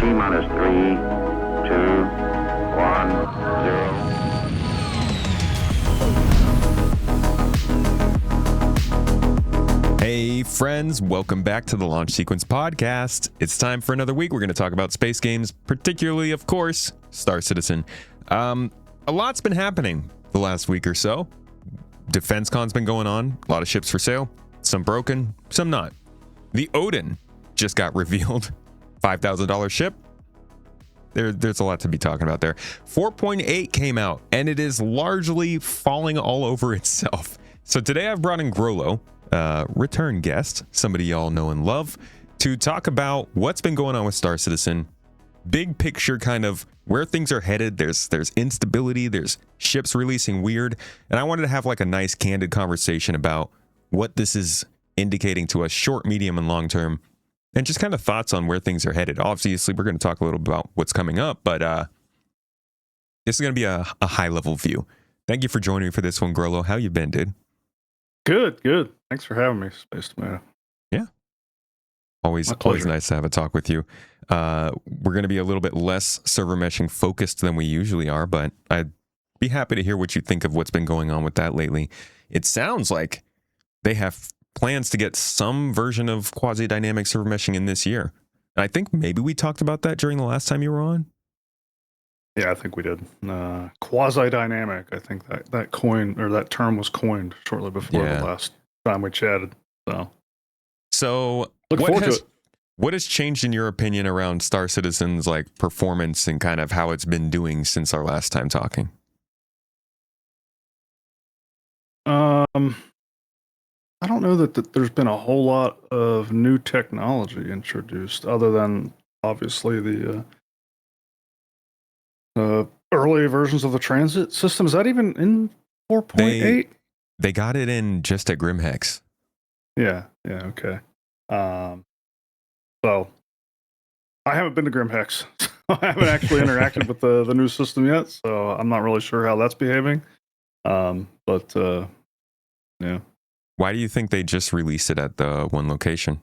T-minus 3, 2, 1, 0. Hey friends, welcome back to the Launch Sequence Podcast. It's time for another week. We're going to talk about space games, particularly, of course, Star Citizen. A lot's been happening the last week or so. Defense Con's been going on, a lot of ships for sale, some broken, some not. The Odin just got revealed, $5,000 ship. There's a lot to be talking about there. 4.8 came out, and it is largely falling all over itself. So today I've brought in Grolo, return guest, somebody y'all know and love, to talk about what's been going on with Star Citizen, big picture kind of where things are headed. There's instability, there's ships releasing weird, and I wanted to have like a nice candid conversation about what this is indicating to us short, medium, and long term, and just kind of thoughts on where things are headed. Obviously, we're going to talk a little about what's coming up, but this is going to be a high level view. Thank you for joining me for this one, Grolo. How you been, dude? Good. Thanks for having me, Space Tomato. Yeah. Always nice to have a talk with you. We're going to be a little bit less server meshing focused than we usually are, but I'd be happy to hear what you think of what's been going on with that lately. It sounds like they have plans to get some version of quasi-dynamic server meshing in this year. And I think maybe we talked about that during the last time you were on. Yeah, I think we did. Quasi-dynamic. I think that coin or that term was coined shortly before the last time we chatted. So look forward to it. What has changed in your opinion around Star Citizen's like performance and kind of how it's been doing since our last time talking? I don't know that there's been a whole lot of new technology introduced, other than obviously the early versions of the transit system. Is that even in 4.8? They got it in just at Grimhex. Yeah, okay. So I haven't been to Grimhex. I haven't actually interacted with the new system yet, so I'm not really sure how that's behaving. But yeah. Why do you think they just released it at the one location?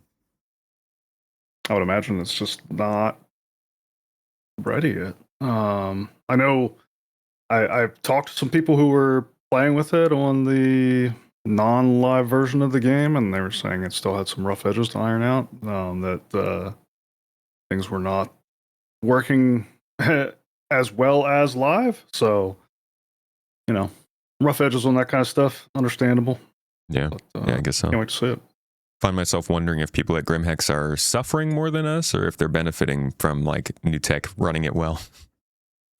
I would imagine it's just not ready yet. I know I've talked to some people who were playing with it on the non-live version of the game, and they were saying it still had some rough edges to iron out, that things were not working as well as live. So, rough edges on that kind of stuff, understandable. Yeah, I guess so. Can't wait to see it. Find myself wondering if people at Grimhex are suffering more than us, or if they're benefiting from like new tech running it well.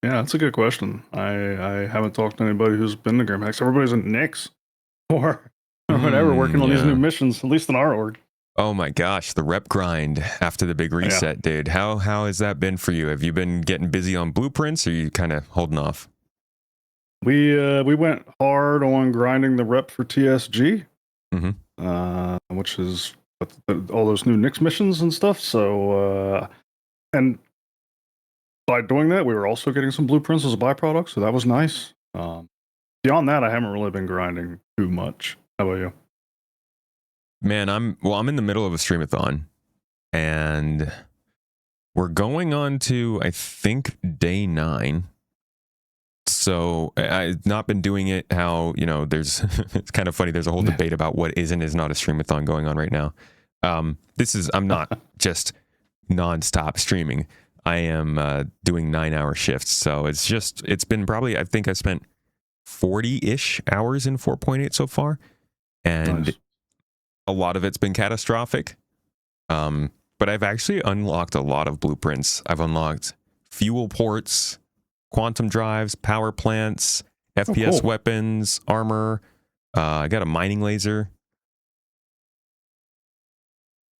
Yeah, that's a good question. I haven't talked to anybody who's been to Grimhex. Everybody's in Nix or whatever, working on these new missions, at least in our org. Oh my gosh, the rep grind after the big reset, dude. How has that been for you? Have you been getting busy on blueprints, or are you kind of holding off? We went hard on grinding the rep for TSG, which is all those new Nix missions and stuff. So, and by doing that, we were also getting some blueprints as a byproduct, so that was nice. Beyond that, I haven't really been grinding too much. How about you? Man, I'm in the middle of a streamathon, and we're going on to, I think, day 9. So I've not been doing it how, there's, it's kind of funny. There's a whole debate about what is and is not a streamathon going on right now. I'm not just nonstop streaming. I am doing 9-hour shifts. So it's been probably, I think I spent 40-ish hours in 4.8 so far. And a lot of it's been catastrophic. But I've actually unlocked a lot of blueprints. I've unlocked fuel ports, quantum drives, power plants, FPS weapons, armor. I got a mining laser.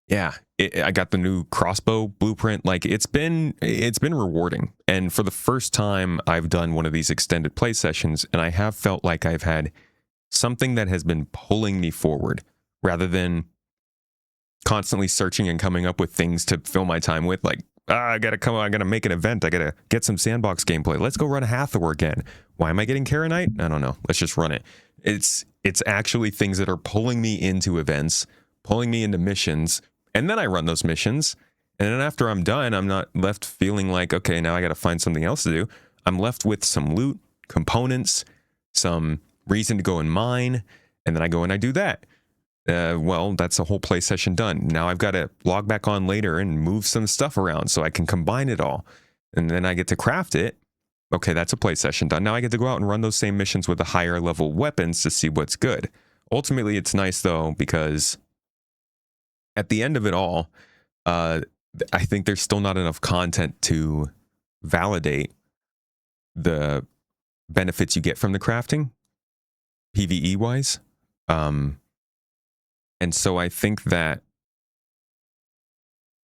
Yeah, I got the new crossbow blueprint. Like it's been rewarding. And for the first time, I've done one of these extended play sessions, and I have felt like I've had something that has been pulling me forward rather than constantly searching and coming up with things to fill my time with. Like, I gotta make an event. I gotta get some sandbox gameplay. Let's go run a Hathor again. Why am I getting Karenite? I don't know. Let's just run it. It's actually things that are pulling me into events, pulling me into missions, and then I run those missions, And then after I'm done, I'm not left feeling like, okay, now I got to find something else to do. I'm left with some loot, components, some reason to go and mine, and then I go and I do that. Well, that's a whole play session done. Now I've got to log back on later and move some stuff around so I can combine it all. And then I get to craft it. Okay, that's a play session done. Now I get to go out and run those same missions with the higher level weapons to see what's good. Ultimately, it's nice though, because at the end of it all, I think there's still not enough content to validate the benefits you get from the crafting, PvE wise. And so I think that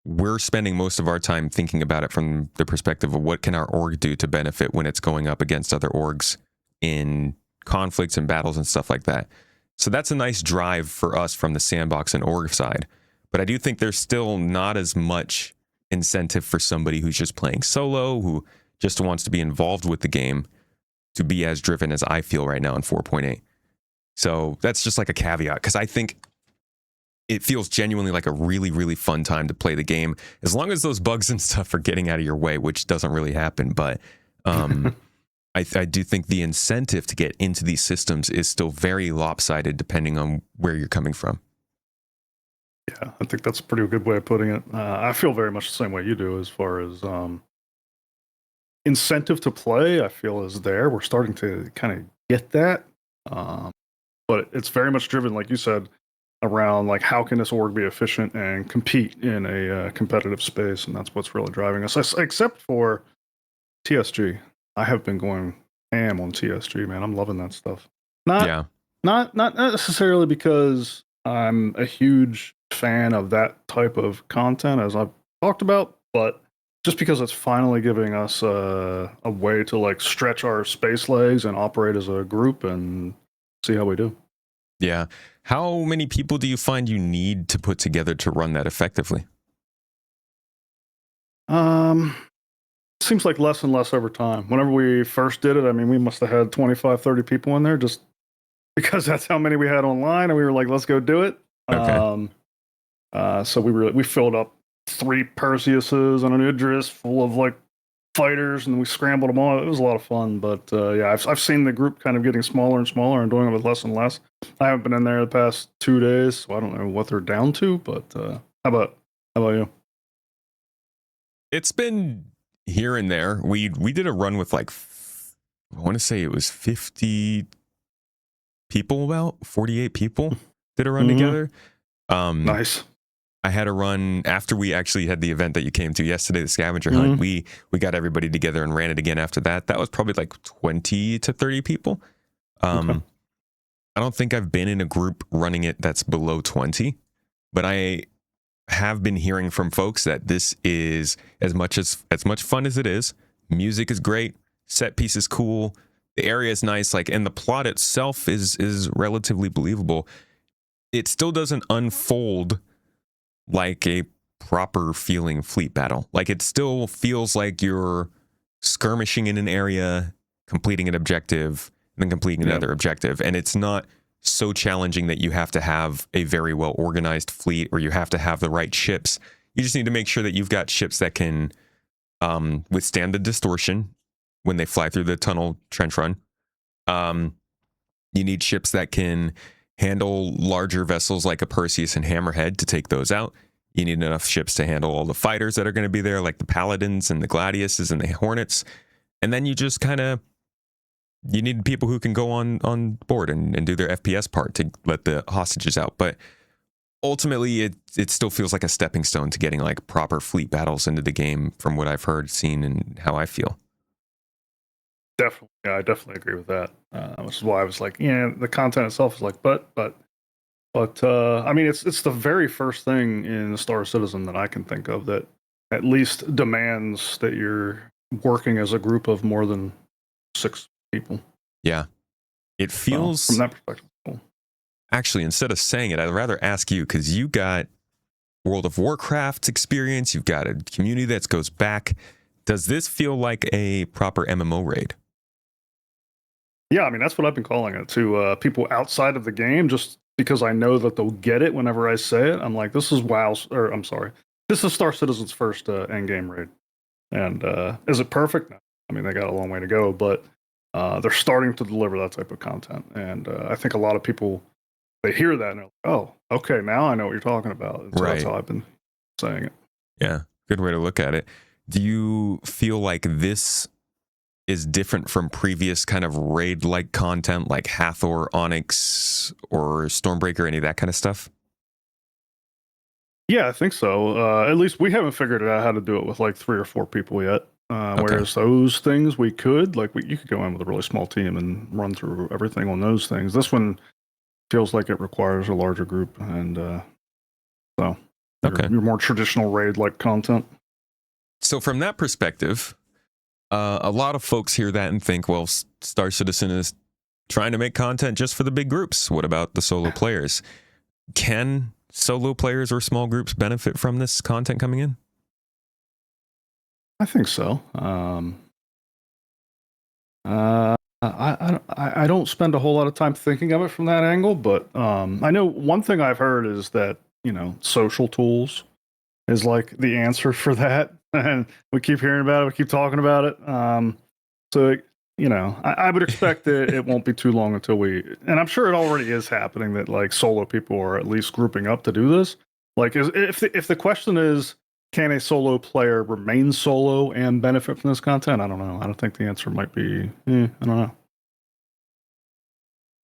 we're spending most of our time thinking about it from the perspective of what can our org do to benefit when it's going up against other orgs in conflicts and battles and stuff like that. So that's a nice drive for us from the sandbox and org side. But I do think there's still not as much incentive for somebody who's just playing solo, who just wants to be involved with the game, to be as driven as I feel right now in 4.8. So that's just like a caveat, because I think it feels genuinely like a really, really fun time to play the game, as long as those bugs and stuff are getting out of your way, which doesn't really happen. But I do think the incentive to get into these systems is still very lopsided depending on where you're coming from. Yeah, I think that's a pretty good way of putting it. I feel very much the same way you do as far as incentive to play. I feel is there. We're starting to kind of get that. But it's very much driven, like you said, around like how can this org be efficient and compete in a competitive space, and that's what's really driving us. Except for TSG, I have been going ham on TSG, man. I'm loving that stuff. Not necessarily because I'm a huge fan of that type of content, as I've talked about, but just because it's finally giving us a way to like stretch our space legs and operate as a group and see how we do. Yeah. How many people do you find you need to put together to run that effectively? Seems like less and less over time. Whenever we first did it, I mean, we must have had 25, 30 people in there just because that's how many we had online, and we were like, let's go do it. Okay. So we filled up 3 Perseuses and an Idris full of like fighters, and we scrambled them all. It was a lot of fun, but yeah, I've seen the group kind of getting smaller and smaller and doing it with less and less. I haven't been in there the past 2 days, so I don't know what they're down to. But how about you? It's been here and there. We did a run with like, I want to say it was 50 people, about 48 people did a run together. Nice. I had a run after we actually had the event that you came to yesterday, the scavenger hunt. We got everybody together and ran it again after that. That was probably like 20 to 30 people. Okay. I don't think I've been in a group running it that's below 20, but I have been hearing from folks that this is as much fun as it is. Music is great, set piece is cool, the area is nice, like, and the plot itself is relatively believable. It still doesn't unfold like a proper feeling fleet battle. Like, it still feels like you're skirmishing in an area, completing an objective, and then completing another objective. And it's not so challenging that you have to have a very well organized fleet or you have to have the right ships. You just need to make sure that you've got ships that can withstand the distortion when they fly through the tunnel trench run. You need ships that can handle larger vessels like a Perseus and Hammerhead to take those out. You need enough ships to handle all the fighters that are going to be there, like the Paladins and the Gladiuses and the Hornets. And then you just you need people who can go on board and do their FPS part to let the hostages out. But ultimately, it still feels like a stepping stone to getting like proper fleet battles into the game from what I've heard, seen, and how I feel. Definitely. Yeah, I definitely agree with that. Which is why I was like, yeah, the content itself is like, but I mean, it's the very first thing in Star Citizen that I can think of that at least demands that you're working as a group of more than 6 people. Yeah. It feels... from that perspective, cool. Actually, instead of saying it, I'd rather ask you, because you got World of Warcraft experience, you've got a community that goes back. Does this feel like a proper MMO raid? Yeah, I mean, that's what I've been calling it to people outside of the game, just because I know that they'll get it whenever I say it. I'm like, this is WoW, or I'm sorry, This is Star Citizen's first end game raid, and is it perfect? No. I mean, they got a long way to go, but they're starting to deliver that type of content, and I think a lot of people, they hear that and they're like, "Oh, okay, now I know what you're talking about." And so Right. that's how I've been saying it. Yeah, good way to look at it. Do you feel like this is different from previous kind of raid-like content like Hathor, Onyx, or Stormbreaker, any of that kind of stuff? Yeah, I think so. At least we haven't figured out how to do it with like 3 or 4 people yet. Okay. Whereas those things we could, like, you could go in with a really small team and run through everything on those things. This one feels like it requires a larger group, and so Okay. your more traditional raid-like content. So from that perspective, a lot of folks hear that and think, well, Star Citizen is trying to make content just for the big groups. What about the solo players? Can solo players or small groups benefit from this content coming in? I think so. I don't spend a whole lot of time thinking of it from that angle, but I know one thing I've heard is that, social tools is like the answer for that, and we keep hearing about it, we keep talking about it. So I would expect that it won't be too long until and I'm sure it already is happening, that like solo people are at least grouping up to do this. Like, if the question is, can a solo player remain solo and benefit from this content? I don't know. I don't think the answer might be, I don't know.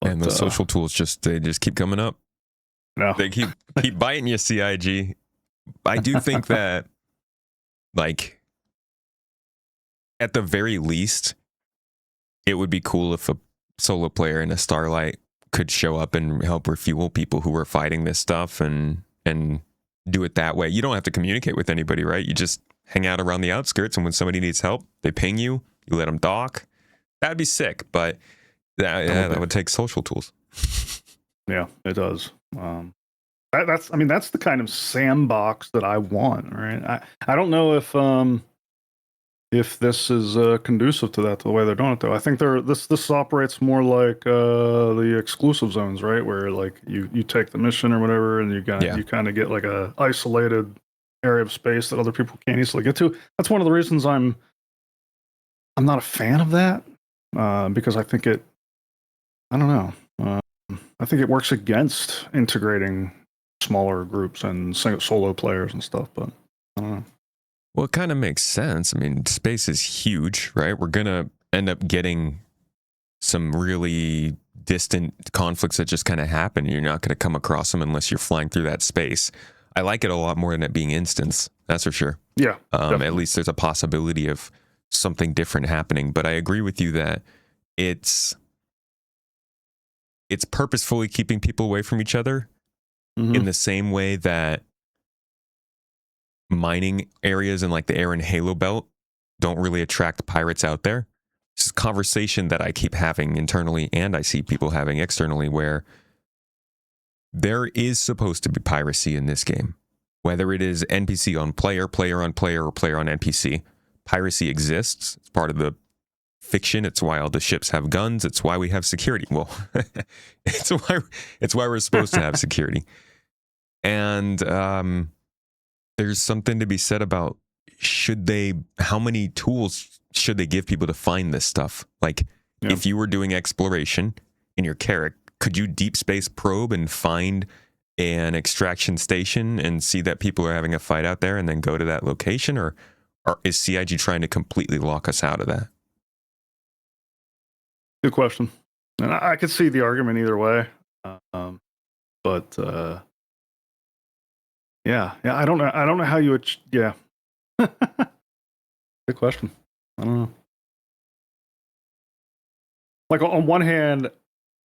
But, and the social tools they just keep coming up. No. They keep biting you, CIG. I do think that, like, at the very least, it would be cool if a solo player in a Starlight could show up and help refuel people who are fighting this stuff and do it that way. You don't have to communicate with anybody, right? You just hang out around the outskirts, and when somebody needs help, they ping you. You let them dock. That'd be sick, but that would take social tools. Yeah, it does. That's the kind of sandbox that I want, right? I don't know if this is conducive to that, the way they're doing it, though. I think this operates more like the exclusive zones, right? Where like you take the mission or whatever, and you kind of get like a isolated area of space that other people can't easily get to. That's one of the reasons I'm not a fan of that, because I think I don't know. I think it works against integrating smaller groups and solo players and stuff, but I don't know. Well, it kind of makes sense. I mean, space is huge, right? We're going to end up getting some really distant conflicts that just kind of happen. You're not going to come across them unless you're flying through that space. I like it a lot more than it being instance. That's for sure. Yeah. At least there's a possibility of something different happening. But I agree with you that it's purposefully keeping people away from each other, in the same way that mining areas in like the Air and Halo belt don't really attract pirates out there. This is a conversation that I keep having internally, and I see people having externally, where there is supposed to be piracy in this game. Whether it is NPC on player, player on player, or player on NPC, piracy exists. It's part of the fiction. It's why all the ships have guns. It's why we have security. Well, it's why we're supposed to have security. And there's something to be said about how many tools should they give people to find this stuff? Like, if you were doing exploration in your Carrack, could you deep space probe and find an extraction station and see that people are having a fight out there and then go to that location? Or is CIG trying to completely lock us out of that? Good question. And I could see the argument either way. But yeah, I don't know how you would. Yeah. Good question. I don't know. Like, on one hand,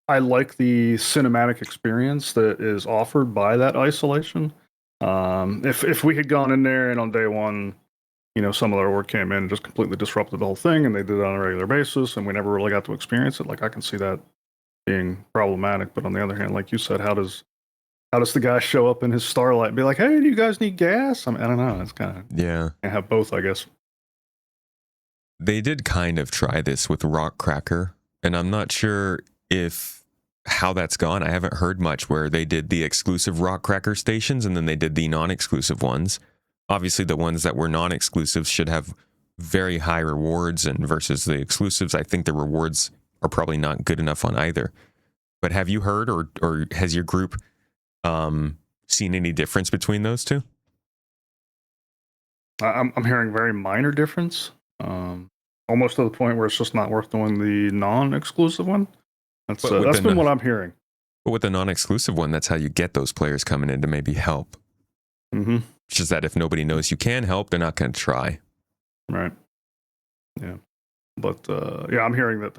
I like the cinematic experience that is offered by that isolation. If we had gone in there and on day one, some other org came in and just completely disrupted the whole thing, and they did it on a regular basis, and we never really got to experience it, like, I can see that being problematic. But on the other hand, like you said, how does the guy show up in his Starlight and be like, "Hey, do you guys need gas?" I don't know. It's kind of, can't have both, I guess. They did kind of try this with Rock Cracker, and I'm not sure how that's gone. I haven't heard much, where they did the exclusive Rock Cracker stations and then they did the non-exclusive ones. obviously the ones that were non-exclusives should have very high rewards, and versus the exclusives, I think the rewards are probably not good enough on either. But have you heard or has your group seen any difference between those two? I'm hearing very minor difference, almost to the point where it's just not worth doing the non-exclusive one. That's been what I'm hearing. But with the non-exclusive one, that's how you get those players coming in to maybe help. Mm-hmm. It's just that if nobody knows you can help, they're not going to try. Right. Yeah. But I'm hearing that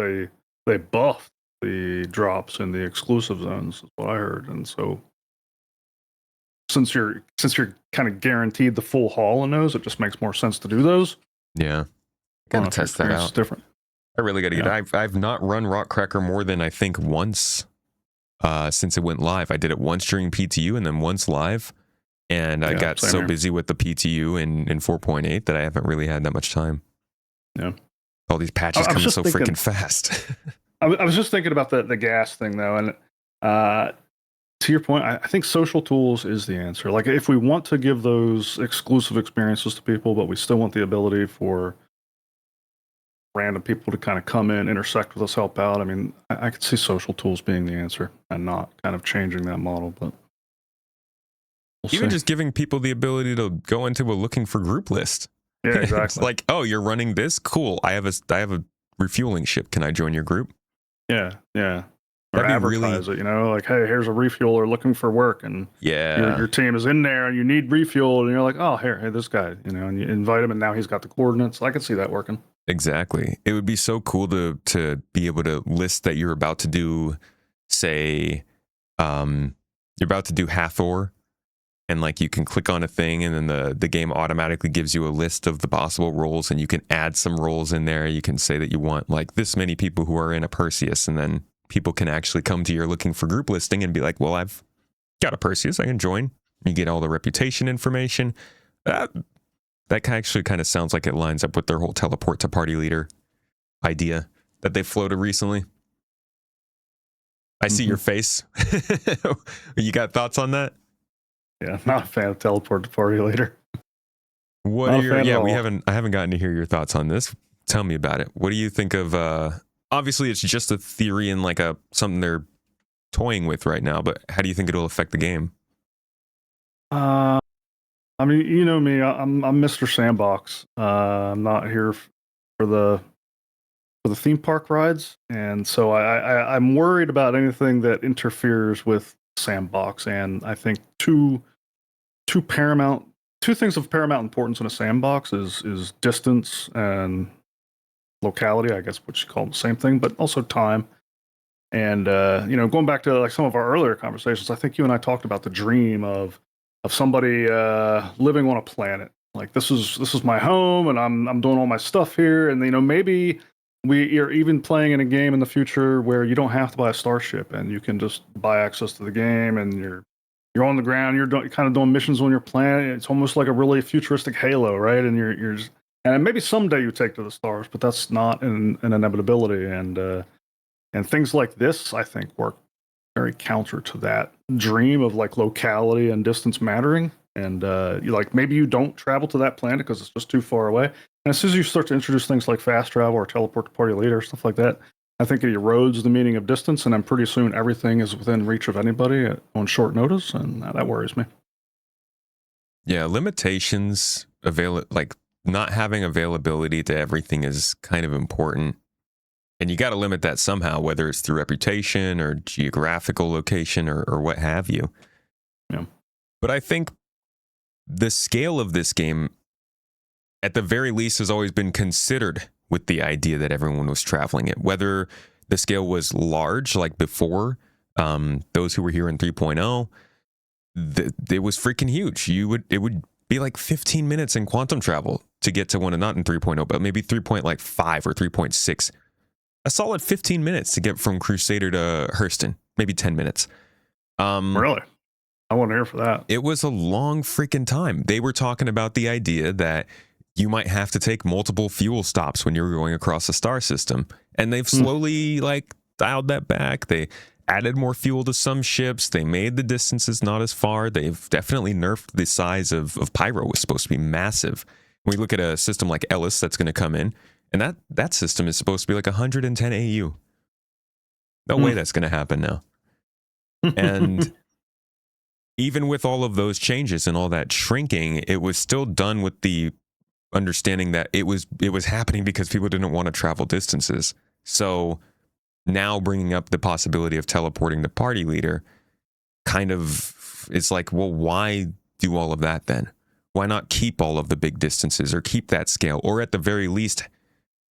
they buffed the drops in the exclusive zones, is what I heard. And so since you're kind of guaranteed the full haul in those, it just makes more sense to do those. Yeah. Gotta test that out. It's different. I really gotta get it. I've not run Rockcracker more than I think once since it went live. I did it once during PTU and then once live. And I got so busy with the PTU in 4.8 that I haven't really had that much time. Yeah. All these patches coming so freaking fast. I was just thinking about the gas thing, though. And to your point, I think social tools is the answer. Like, if we want to give those exclusive experiences to people, but we still want the ability for random people to kind of come in, intersect with us, help out. I mean, I could see social tools being the answer and not kind of changing that model, but even just giving people the ability to go into a looking for group list. Yeah, exactly. It's like, oh, you're running this? Cool. I have a refueling ship. Can I join your group? Yeah. Or advertise it, like, hey, here's a refueler looking for work, and your team is in there, and you need refuel, and you're like, oh, hey, this guy, and you invite him, and now he's got the coordinates. I could see that working. Exactly. It would be so cool to be able to list that you're about to do, say, you're about to do Hathor, and like you can click on a thing, and then the game automatically gives you a list of the possible roles, and you can add some roles in there. You can say that you want like this many people who are in a Perseus, and then people can actually come to your looking for group listing and be like, well, I've got a Perseus, I can join. You get all the reputation information. That actually kind of sounds like it lines up with their whole teleport to party leader idea that they floated recently. I see your face. You got thoughts on that? Yeah, not a fan of teleport to party leader. What are your, I haven't gotten to hear your thoughts on this. Tell me about it. What do you think of obviously it's just a theory and like something they're toying with right now, but how do you think it'll affect the game? I mean, you know me, I'm Mr. Sandbox. I'm not here for the theme park rides, and so I'm worried about anything that interferes with Sandbox. And I think two things of paramount importance in a sandbox is distance and locality, I guess, which you call the same thing, but also time. And going back to like some of our earlier conversations, I think you and I talked about the dream of somebody living on a planet. Like, this is my home, and I'm doing all my stuff here. And maybe you're even playing in a game in the future where you don't have to buy a starship, and you can just buy access to the game, and you're on the ground. You're kind of doing missions on your planet. It's almost like a really futuristic Halo, right? And you're just, and maybe someday you take to the stars, but that's not an inevitability. And things like this, I think, work very counter to that dream of like locality and distance mattering. And maybe you don't travel to that planet because it's just too far away. And as soon as you start to introduce things like fast travel or teleport to party leader, stuff like that, I think it erodes the meaning of distance, and then pretty soon everything is within reach of anybody on short notice, and that worries me. Yeah, limitations, like not having availability to everything is kind of important. And you got to limit that somehow, whether it's through reputation or geographical location or what have you. Yeah. But I think the scale of this game, at the very least, has always been considered with the idea that everyone was traveling it. Whether the scale was large, like before, those who were here in 3.0, it was freaking huge. It would be like 15 minutes in quantum travel to get to one, and not in 3.0, but maybe 3.5 or 3.6. A solid 15 minutes to get from Crusader to Hurston, maybe 10 minutes. Really? I want to hear for that. It was a long freaking time. They were talking about the idea that you might have to take multiple fuel stops when you're going across a star system. And they've slowly dialed that back. They added more fuel to some ships. They made the distances not as far. They've definitely nerfed the size of Pyro. Was supposed to be massive. When we look at a system like Ellis that's going to come in, and that system is supposed to be like 110 AU. No way that's going to happen now. And even with all of those changes and all that shrinking, it was still done with the understanding that it was happening because people didn't want to travel distances. So now bringing up the possibility of teleporting the party leader kind of, it's like, well, why do all of that then? Why not keep all of the big distances or keep that scale, or at the very least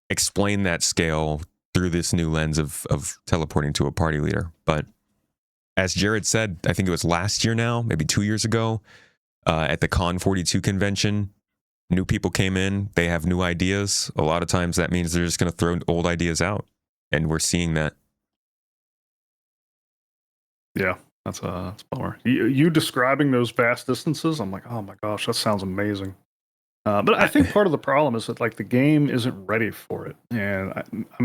explain that scale through this new lens of teleporting to a party leader? But as Jared said, I think it was last year now, maybe 2 years ago, at the Con 42 convention, new people came in, they have new ideas. A lot of times that means they're just going to throw old ideas out. And we're seeing that. Yeah, that's a bummer. You describing those vast distances, I'm like, oh my gosh, that sounds amazing. But I think part of the problem is that like the game isn't ready for it, and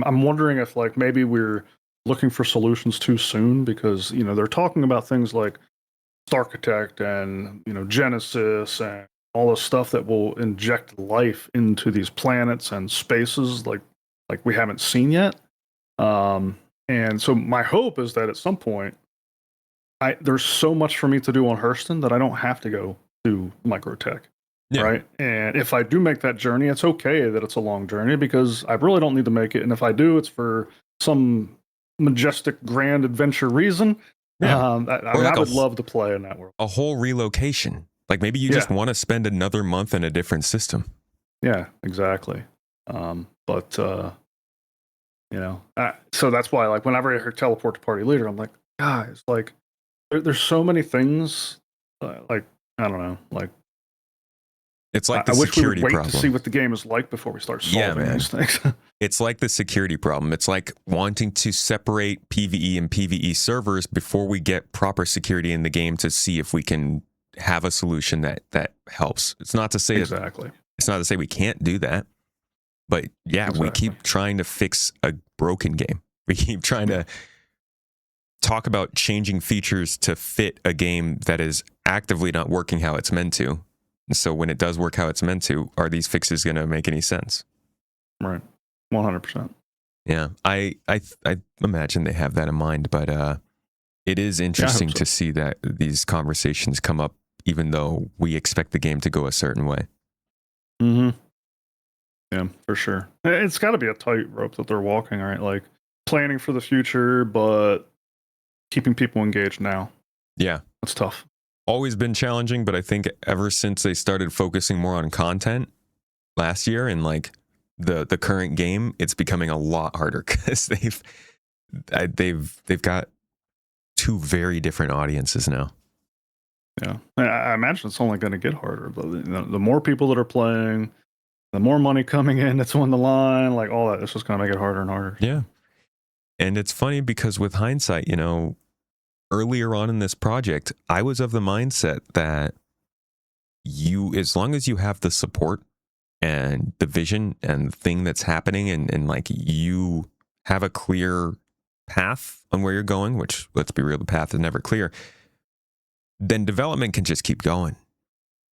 I'm wondering if like maybe we're looking for solutions too soon, because they're talking about things like Starchitect and Genesis and all the stuff that will inject life into these planets and spaces like we haven't seen yet. And so my hope is that at some point, there's so much for me to do on Hurston that I don't have to go to Microtech. Yeah. Right. And if I do make that journey, it's okay that it's a long journey, because I really don't need to make it. And if I do, it's for some majestic, grand adventure reason. Yeah. I would love to play in that world. A whole relocation. Like maybe you just want to spend another month in a different system. Yeah, exactly. So that's why, like, whenever I hear teleport to party leader, I'm like, guys, like, there's so many things. Like, I don't know, like, it's like the I wish we would security wait problem. To see what the game is like before we start solving these things. It's like the security problem. It's like wanting to separate PvE and PvE servers before we get proper security in the game to see if we can have a solution that helps. It's not to say exactly. It's not to say we can't do that. But yeah, we keep trying to fix a broken game. We keep trying to talk about changing features to fit a game that is actively not working how it's meant to. And so when it does work how it's meant to, are these fixes going to make any sense? Right. 100%. Yeah. I imagine they have that in mind, but it is interesting to see that these conversations come up, even though we expect the game to go a certain way. Mm-hmm. Yeah, for sure. It's got to be a tightrope that they're walking, right? Like planning for the future, but keeping people engaged now. Yeah. That's tough. Always been challenging, but I think ever since they started focusing more on content last year and like the current game, it's becoming a lot harder because they've got two very different audiences now. Yeah. I imagine it's only going to get harder, but the more people that are playing, the more money coming in that's on the line, like all that, it's just going to make it harder and harder. Yeah. And it's funny because with hindsight, earlier on in this project, I was of the mindset that as long as you have the support and the vision and the thing that's happening and like you have a clear path on where you're going, which let's be real, the path is never clear, then development can just keep going.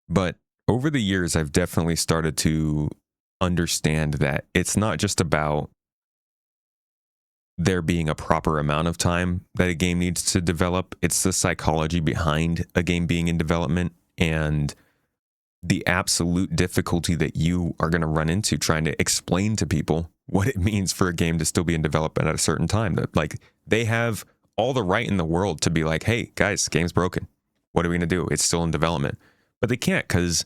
But over the years, I've definitely started to understand that it's not just about there being a proper amount of time that a game needs to develop. It's the psychology behind a game being in development and the absolute difficulty that you are going to run into trying to explain to people what it means for a game to still be in development at a certain time. That like they have all the right in the world to be like, hey guys, game's broken. What are we going to do? It's still in development. But they can't, because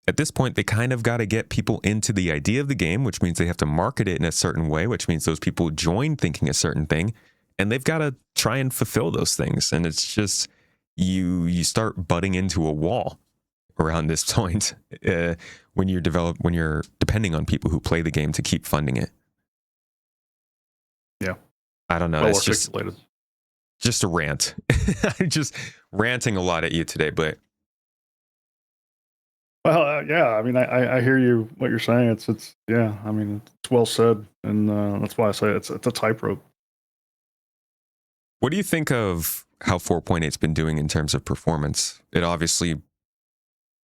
at this point, they kind of got to get people into the idea of the game, which means they have to market it in a certain way, which means those people join thinking a certain thing, and they've got to try and fulfill those things. And it's just, you start butting into a wall around this point when you're depending on people who play the game to keep funding it. Yeah. I don't know. Well it's just a rant. I'm just ranting a lot at you today, but well, yeah. I mean, I hear you. What you're saying. It's yeah. I mean, it's well said, and that's why I say it's a tightrope. What do you think of how 4.8's been doing in terms of performance? It obviously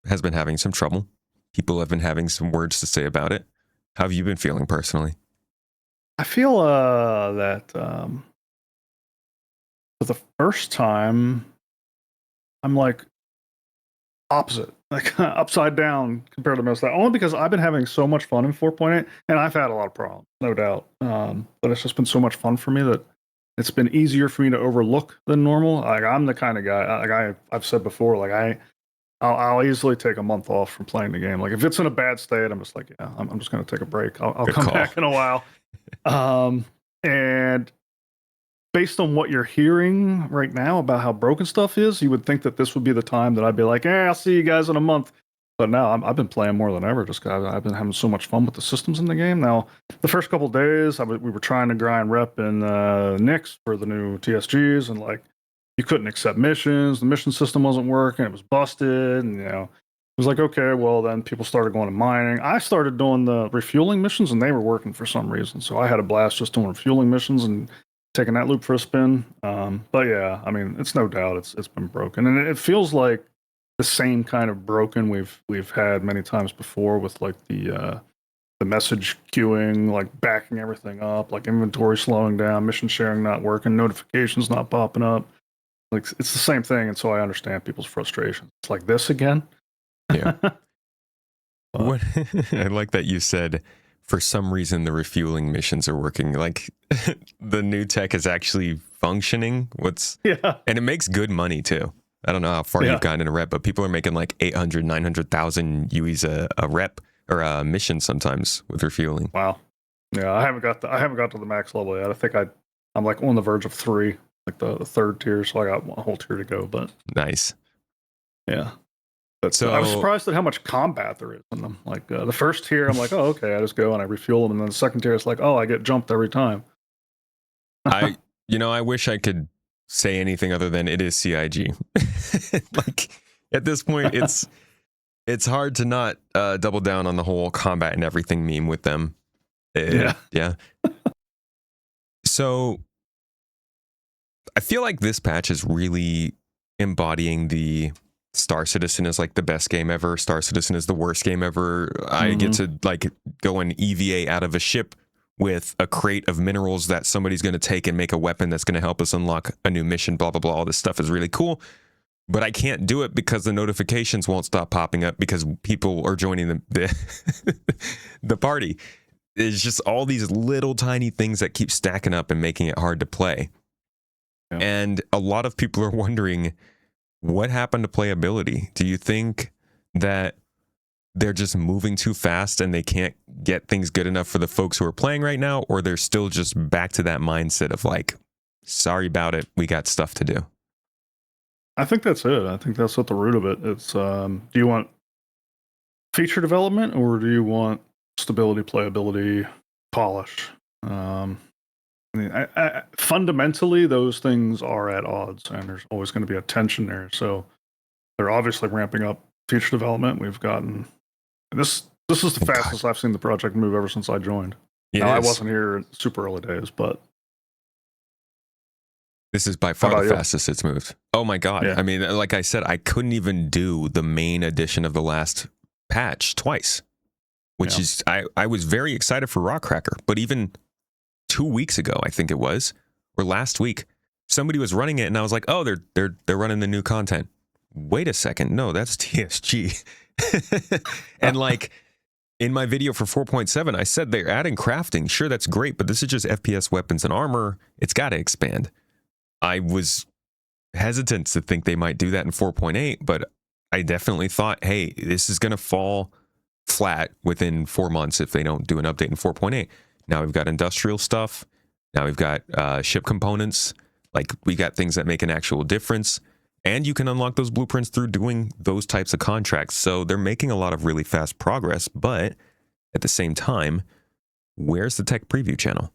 has been having some trouble. People have been having some words to say about it. How have you been feeling personally? I feel that for the first time, I'm like opposite, like upside down compared to most of that. Only because I've been having so much fun in 4.8, and I've had a lot of problems, no doubt. But it's just been so much fun for me that it's been easier for me to overlook than normal. Like I'm the kind of guy, like I've said before, like I'll easily take a month off from playing the game. Like if it's in a bad state, I'm just like, yeah, I'm just going to take a break. I'll come back in a while. And based on what you're hearing right now about how broken stuff is, you would think that this would be the time that I'd be like, I'll see you guys in a month. But now I've been playing more than ever just because I've been having so much fun with the systems in the game. Now, the first couple of days, we were trying to grind rep in Nyx for the new TSGs, and like you couldn't accept missions. The mission system wasn't working. It was busted, and it was like, okay, well then people started going to mining. I started doing the refueling missions, and they were working for some reason. So I had a blast just doing refueling missions and taking that loop for a spin. But yeah, I mean, it's no doubt it's been broken, and it feels like the same kind of broken we've had many times before with like the message queuing, like backing everything up, like inventory slowing down, mission sharing not working, notifications not popping up. Like it's the same thing, and so I understand people's frustration. It's like this again. Yeah. What I like that you said for some reason the refueling missions are working. Like the new tech is actually functioning. And it makes good money too. I don't know how far you've gotten in a rep, but people are making like 800, 900,000 UEs a rep or a mission sometimes with refueling. Wow. Yeah, I haven't got to the max level yet. I think I'm like on the verge of 3, like the third tier, so I got a whole tier to go. But nice. Yeah. But I was surprised at how much combat there is in them. Like the first tier, I'm like, oh, okay, I just go and I refuel them, and then the second tier, it's like, oh, I get jumped every time. I wish I could say anything other than it is CIG. Like at this point, it's hard to not double down on the whole combat and everything meme with them. Yeah. So I feel like this patch is really embodying the Star Citizen is like the best game ever. Star Citizen is the worst game ever. I get to like go and EVA out of a ship with a crate of minerals that somebody's going to take and make a weapon that's going to help us unlock a new mission, blah, blah, blah. All this stuff is really cool. But I can't do it because the notifications won't stop popping up because people are joining the party. It's just all these little tiny things that keep stacking up and making it hard to play. Yeah. And a lot of people are wondering, what happened to playability? Do you think that they're just moving too fast and they can't get things good enough for the folks who are playing right now? Or they're still just back to that mindset of like, sorry about it, we got stuff to do? I think that's it. I think that's at the root of it. It's, do you want feature development or do you want stability, playability, polish? I mean, fundamentally, those things are at odds, and there's always going to be a tension there. So they're obviously ramping up feature development. We've gotten this is the fastest I've seen the project move ever since I joined. Now, I wasn't here in super early days, but this is by far the fastest it's moved. Oh my God. Yeah. I mean, like I said, I couldn't even do the main edition of the last patch twice, which is, I was very excited for Rockcracker, but even 2 weeks ago, I think it was, or last week, somebody was running it and I was like, oh, they're running the new content. Wait a second. No, that's TSG. And like in my video for 4.7, I said they're adding crafting. Sure, that's great, but this is just FPS weapons and armor. It's got to expand. I was hesitant to think they might do that in 4.8, but I definitely thought, hey, this is going to fall flat within 4 months if they don't do an update in 4.8. Now we've got industrial stuff. Now we've got ship components. Like we got things that make an actual difference. And you can unlock those blueprints through doing those types of contracts. So they're making a lot of really fast progress. But at the same time, where's the tech preview channel?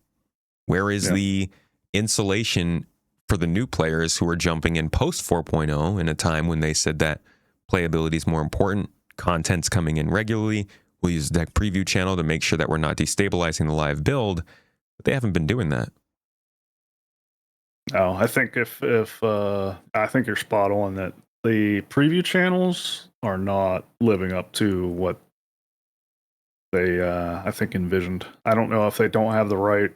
Where is the insulation for the new players who are jumping in post 4.0 in a time when they said that playability is more important, content's coming in regularly, we'll use the tech preview channel to make sure that we're not destabilizing the live build, but they haven't been doing that. No, I think if I think you're spot on that the preview channels are not living up to what they I think envisioned. I don't know if they don't have the right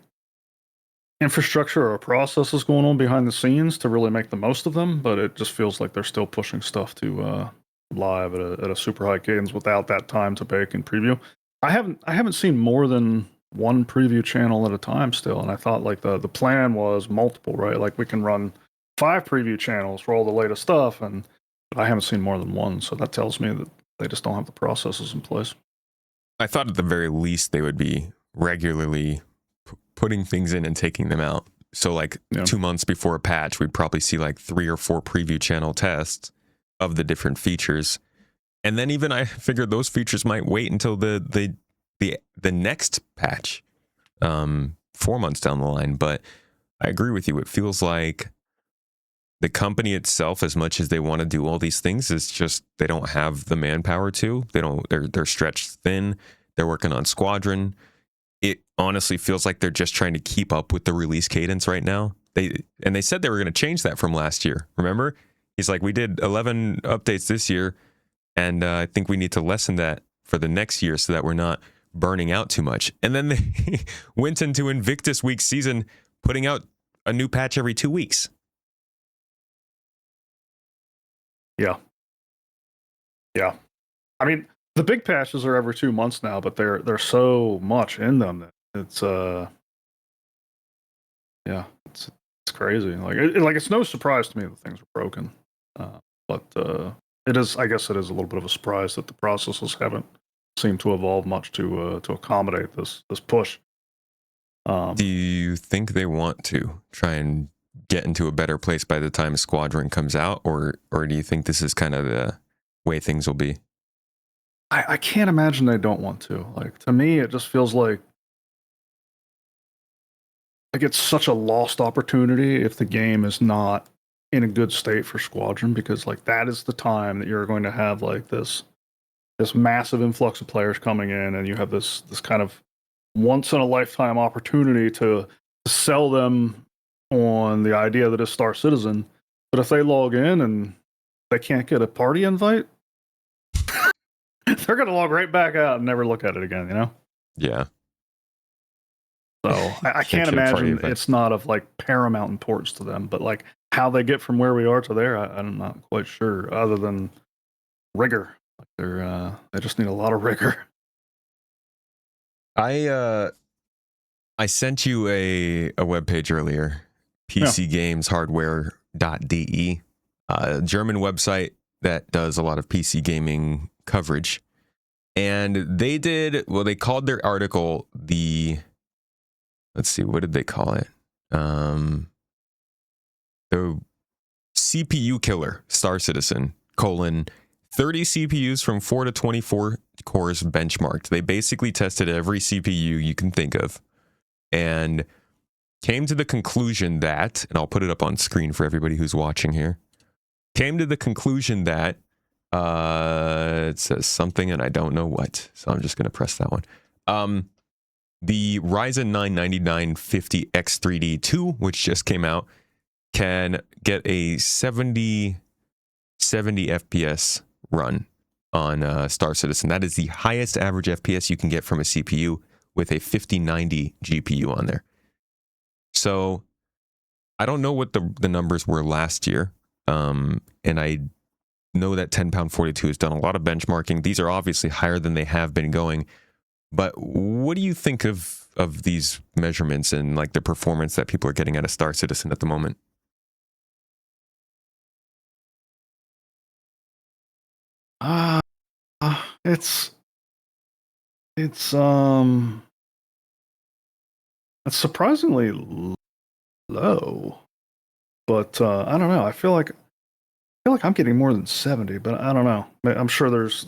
infrastructure or processes going on behind the scenes to really make the most of them, but it just feels like they're still pushing stuff to live at a super high cadence without that time to bake and preview. I haven't seen more than one preview channel at a time still, and I thought like the plan was multiple, right? Like we can run 5 preview channels for all the latest stuff, and I haven't seen more than one, so that tells me that they just don't have the processes in place. I thought at the very least they would be regularly putting things in and taking them out. So like 2 months before a patch, we'd probably see like 3 or 4 preview channel tests of the different features. And then even I figured those features might wait until the next patch, 4 months down the line. But I agree with you. It feels like the company itself, as much as they want to do all these things, is just they don't have the manpower to. They're stretched thin. They're working on Squadron. It honestly feels like they're just trying to keep up with the release cadence right now. They said they were going to change that from last year. Remember? He's like, we did 11 updates this year, and I think we need to lessen that for the next year so that we're not burning out too much. And then they went into Invictus Week season putting out a new patch every 2 weeks. Yeah. I mean, the big patches are every 2 months now, but they're so much in them that it's it's crazy. Like it's no surprise to me that things are broken, but it is. I guess it is a little bit of a surprise that the processes haven't seemed to evolve much to accommodate this push. Do you think they want to try and get into a better place by the time Squadron comes out, or do you think this is kind of the way things will be? I can't imagine they don't want to. Like to me, it just feels like it's such a lost opportunity if the game is not in a good state for Squadron, because like that is the time that you're going to have like this massive influx of players coming in, and you have this kind of once in a lifetime opportunity to sell them on the idea that it's Star Citizen. But if they log in and they can't get a party invite, they're going to log right back out and never look at it again, you know? Yeah. So I can't imagine it's not of like paramount importance to them, but like how they get from where we are to there, I'm not quite sure, other than rigor. Like they just need a lot of rigor. I sent you a webpage earlier, pcgameshardware.de, a German website that does a lot of PC gaming coverage. And they called their article let's see, what did they call it? The CPU killer, Star Citizen, 30 CPUs from 4 to 24 cores benchmarked. They basically tested every CPU you can think of and came to the conclusion that, and I'll put it up on screen for everybody who's watching here, came to the conclusion that it says something and I don't know what, so I'm just going to press that one. The Ryzen 9 9950X3D2, which just came out, can get a 70 FPS run on Star Citizen. That is the highest average FPS you can get from a CPU with a 5090 GPU on there. So I don't know what the numbers were last year, and I know that 10pound42 has done a lot of benchmarking. These are obviously higher than they have been going. But what do you think of these measurements and like the performance that people are getting out of Star Citizen at the moment? It's surprisingly low, but I don't know. I feel like I'm getting more than 70, but I don't know. I'm sure there's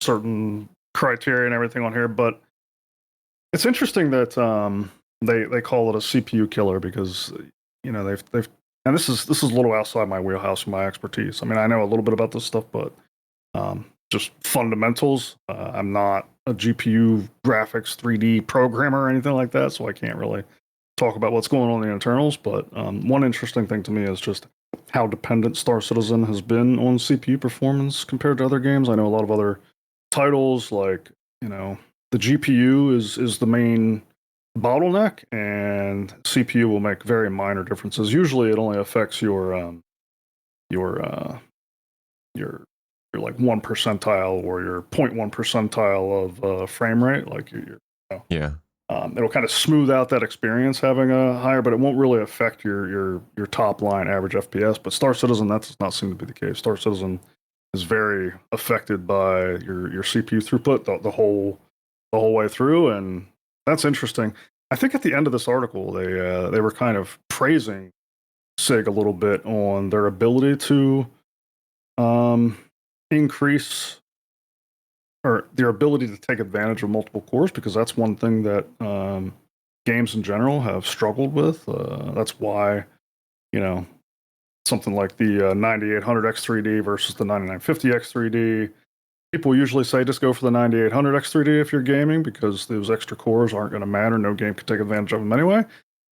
certain criteria and everything on here, but it's interesting that they call it a CPU killer because they've and this is a little outside my wheelhouse and my expertise. I mean, I know a little bit about this stuff, but just fundamentals. I'm not a GPU graphics 3D programmer or anything like that, so I can't really talk about what's going on in the internals, but one interesting thing to me is just how dependent Star Citizen has been on CPU performance compared to other games. I know a lot of other titles, like, the GPU is the main bottleneck, and CPU will make very minor differences. Usually, it only affects your like 1 percentile or your 0.1 percentile of frame rate. Like Yeah. It'll kind of smooth out that experience having a higher, but it won't really affect your top line average FPS. But Star Citizen, that does not seem to be the case. Star Citizen is very affected by your CPU throughput the whole way through, and that's interesting. I think at the end of this article, they were kind of praising SIG a little bit on their ability to increase, or their ability to take advantage of multiple cores, because that's one thing that games in general have struggled with. That's why, something like the 9800 X3D versus the 9950 X3D, people usually say just go for the 9800 X3D if you're gaming, because those extra cores aren't going to matter. No game can take advantage of them anyway.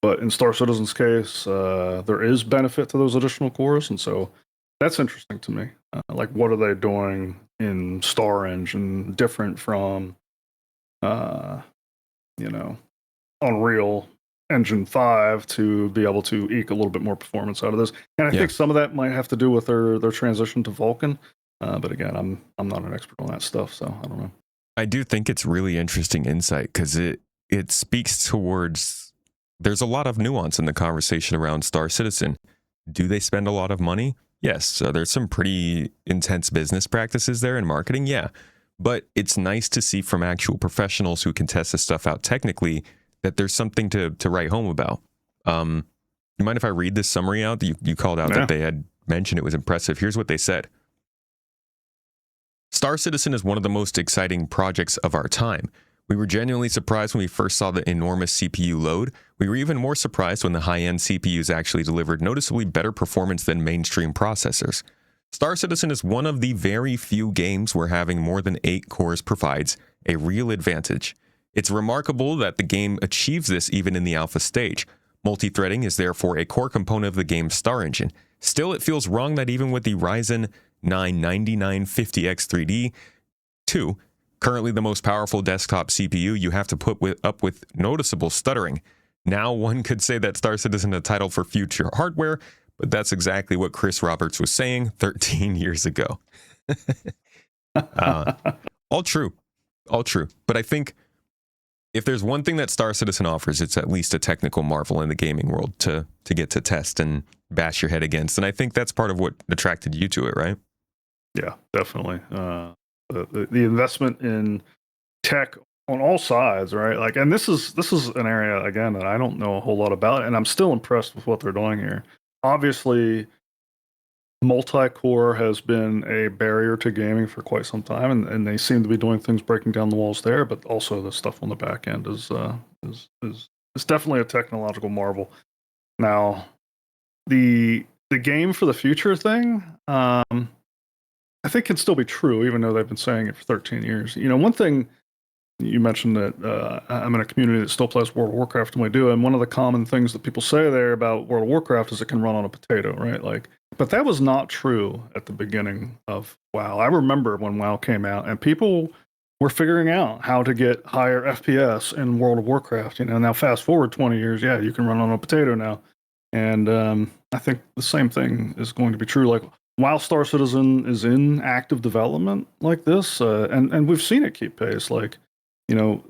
But in Star Citizen's case, there is benefit to those additional cores, and so that's interesting to me. Like, what are they doing in Star Engine different from, Unreal Engine 5 to be able to eke a little bit more performance out of this? And I think some of that might have to do with their transition to Vulkan. But again, I'm not an expert on that stuff, so I don't know. I do think it's really interesting insight, because it speaks towards, there's a lot of nuance in the conversation around Star Citizen. Do they spend a lot of money? Yes. So there's some pretty intense business practices there in marketing. Yeah. But it's nice to see from actual professionals who can test this stuff out technically that there's something to write home about. You mind if I read this summary out? You called out that they had mentioned it was impressive. Here's what they said. Star Citizen is one of the most exciting projects of our time. We were genuinely surprised when we first saw the enormous CPU load. We were even more surprised when the high-end CPUs actually delivered noticeably better performance than mainstream processors. Star Citizen is one of the very few games where having more than 8 cores provides a real advantage. It's remarkable that the game achieves this even in the alpha stage. Multi-threading is therefore a core component of the game's Star Engine. Still, it feels wrong that even with the Ryzen 9 9950X3D 2, currently the most powerful desktop CPU, you have to put up with noticeable stuttering. Now, one could say that Star Citizen is a title for future hardware, but that's exactly what Chris Roberts was saying 13 years ago. All true. But I think if there's one thing that Star Citizen offers, it's at least a technical marvel in the gaming world to get to test and bash your head against. And I think that's part of what attracted you to it, right? Yeah, definitely. The investment in tech on all sides, right? Like, and this is an area again that I don't know a whole lot about, and I'm still impressed with what they're doing here. Obviously, multi-core has been a barrier to gaming for quite some time, and they seem to be doing things breaking down the walls there. But also, the stuff on the back end is definitely a technological marvel. Now, the game for the future thing, I think can still be true, even though they've been saying it for 13 years. One thing you mentioned that I'm in a community that still plays World of Warcraft, and we do, and one of the common things that people say there about World of Warcraft is it can run on a potato, right? Like, but that was not true at the beginning of WoW. I remember when WoW came out, and people were figuring out how to get higher FPS in World of Warcraft. Now fast forward 20 years, yeah, you can run on a potato now, and I think the same thing is going to be true. Like, while Star Citizen is in active development like this, and we've seen it keep pace, like,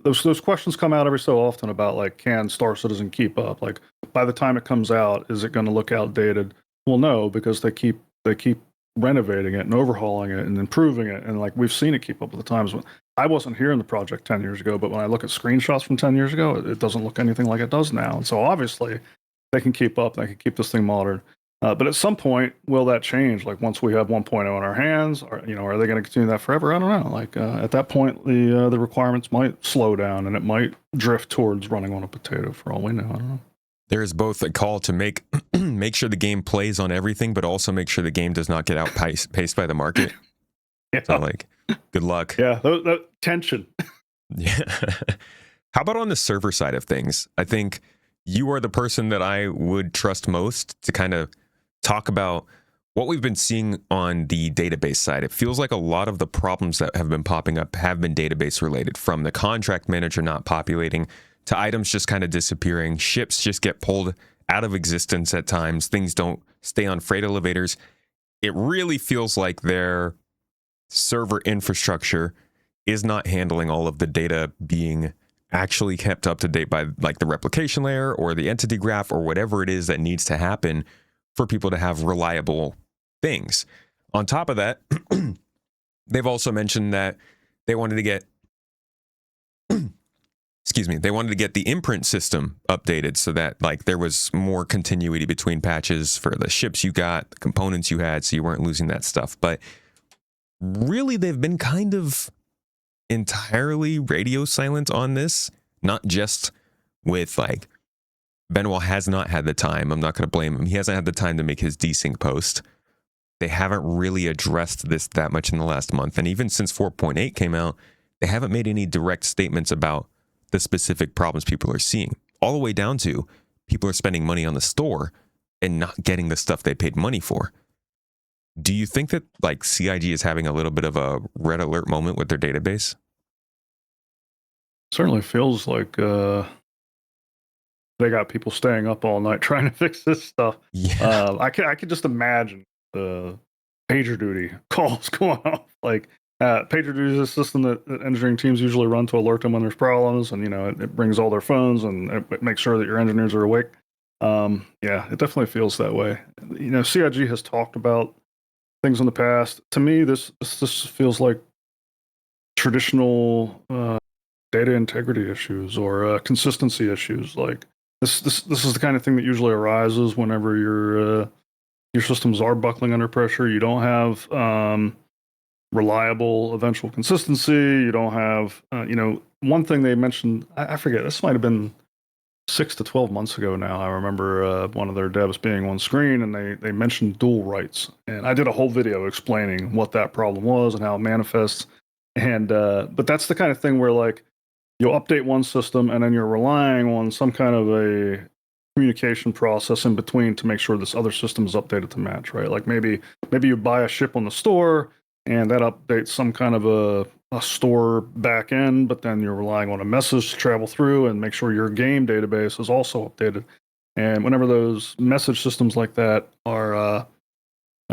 those questions come out every so often about, like, can Star Citizen keep up? Like, by the time it comes out, is it going to look outdated? Well, no, because they keep renovating it and overhauling it and improving it, and like we've seen it keep up with the times. I wasn't here in the project 10 years ago, but when I look at screenshots from 10 years ago, it doesn't look anything like it does now. And so obviously, they can keep up. They can keep this thing modern. But at some point, will that change? Like, once we have 1.0 in our hands, are they going to continue that forever? I don't know. Like, at that point, the requirements might slow down, and it might drift towards running on a potato. For all we know, I don't know. There is both a call to make sure the game plays on everything, but also make sure the game does not get outpaced by the market. Yeah. So, like, good luck. Yeah, that tension. Yeah. How about on the server side of things? I think you are the person that I would trust most to kind of talk about what we've been seeing on the database side. It feels like a lot of the problems that have been popping up have been database related, from the contract manager not populating to items just kind of disappearing. Ships just get pulled out of existence at times. Things don't stay on freight elevators. It really feels like their server infrastructure is not handling all of the data being actually kept up to date by like the replication layer or the entity graph or whatever it is that needs to happen for people to have reliable things. On top of that, they've also mentioned that they wanted to get they wanted to get the imprint system updated so that like there was more continuity between patches for the ships you got, the components you had, so you weren't losing that stuff. But really, they've been kind of entirely radio silent on this, not just with like Benoit has not had the time. I'm not going to blame him. He hasn't had the time to make his desync post. They haven't really addressed this that much in the last month. And even since 4.8 came out, they haven't made any direct statements about the specific problems people are seeing, all the way down to people are spending money on the store and not getting the stuff they paid money for. Do you think that like CIG is having a little bit of a red alert moment with their database? Certainly feels like they got people staying up all night trying to fix this stuff. Yeah. I could just imagine the pager duty calls going off. Like pager duty is a system that engineering teams usually run to alert them when there's problems, and it brings all their phones and it makes sure that your engineers are awake. Yeah, it definitely feels that way. CIG has talked about things in the past. To me, this feels like traditional data integrity issues or consistency issues. Like this is the kind of thing that usually arises whenever your systems are buckling under pressure. You don't have reliable eventual consistency. You don't have one thing they mentioned. I forget. This might have been 6 to 12 months ago now. I remember one of their devs being on screen and they mentioned dual writes. And I did a whole video explaining what that problem was and how it manifests. And but that's the kind of thing where like you'll update one system and then you're relying on some kind of a communication process in between to make sure this other system is updated to match, right? Like maybe you buy a ship on the store and that updates some kind of a store back end, but then you're relying on a message to travel through and make sure your game database is also updated. And whenever those message systems like that are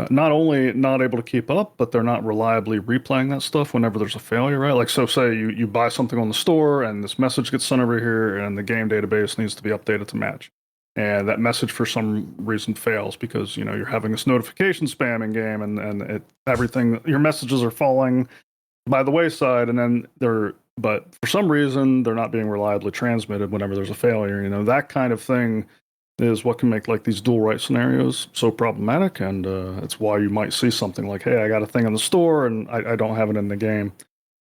not only not able to keep up, but they're not reliably replaying that stuff whenever there's a failure, right? Like, so say you buy something on the store and this message gets sent over here and the game database needs to be updated to match. And that message for some reason fails because, you're having this notification spamming game and everything, your messages are falling by the wayside, and then but for some reason they're not being reliably transmitted whenever there's a failure. That kind of thing is what can make like these dual write scenarios so problematic, and it's why you might see something like, hey, I got a thing in the store and I don't have it in the game.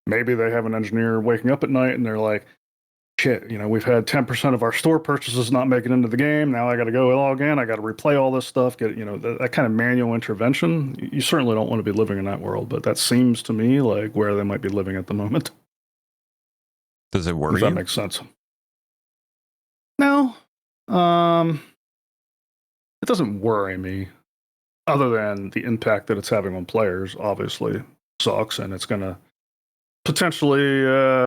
Maybe they have an engineer waking up at night and they're like, shit, we've had 10% of our store purchases not make it into the game. Now I got to go log in. I got to replay all this stuff. Get that kind of manual intervention. You certainly don't want to be living in that world, but that seems to me like where they might be living at the moment. Does it worry you? If that you? makes sense. No, it doesn't worry me. Other than the impact that it's having on players, obviously sucks, and it's going to potentially,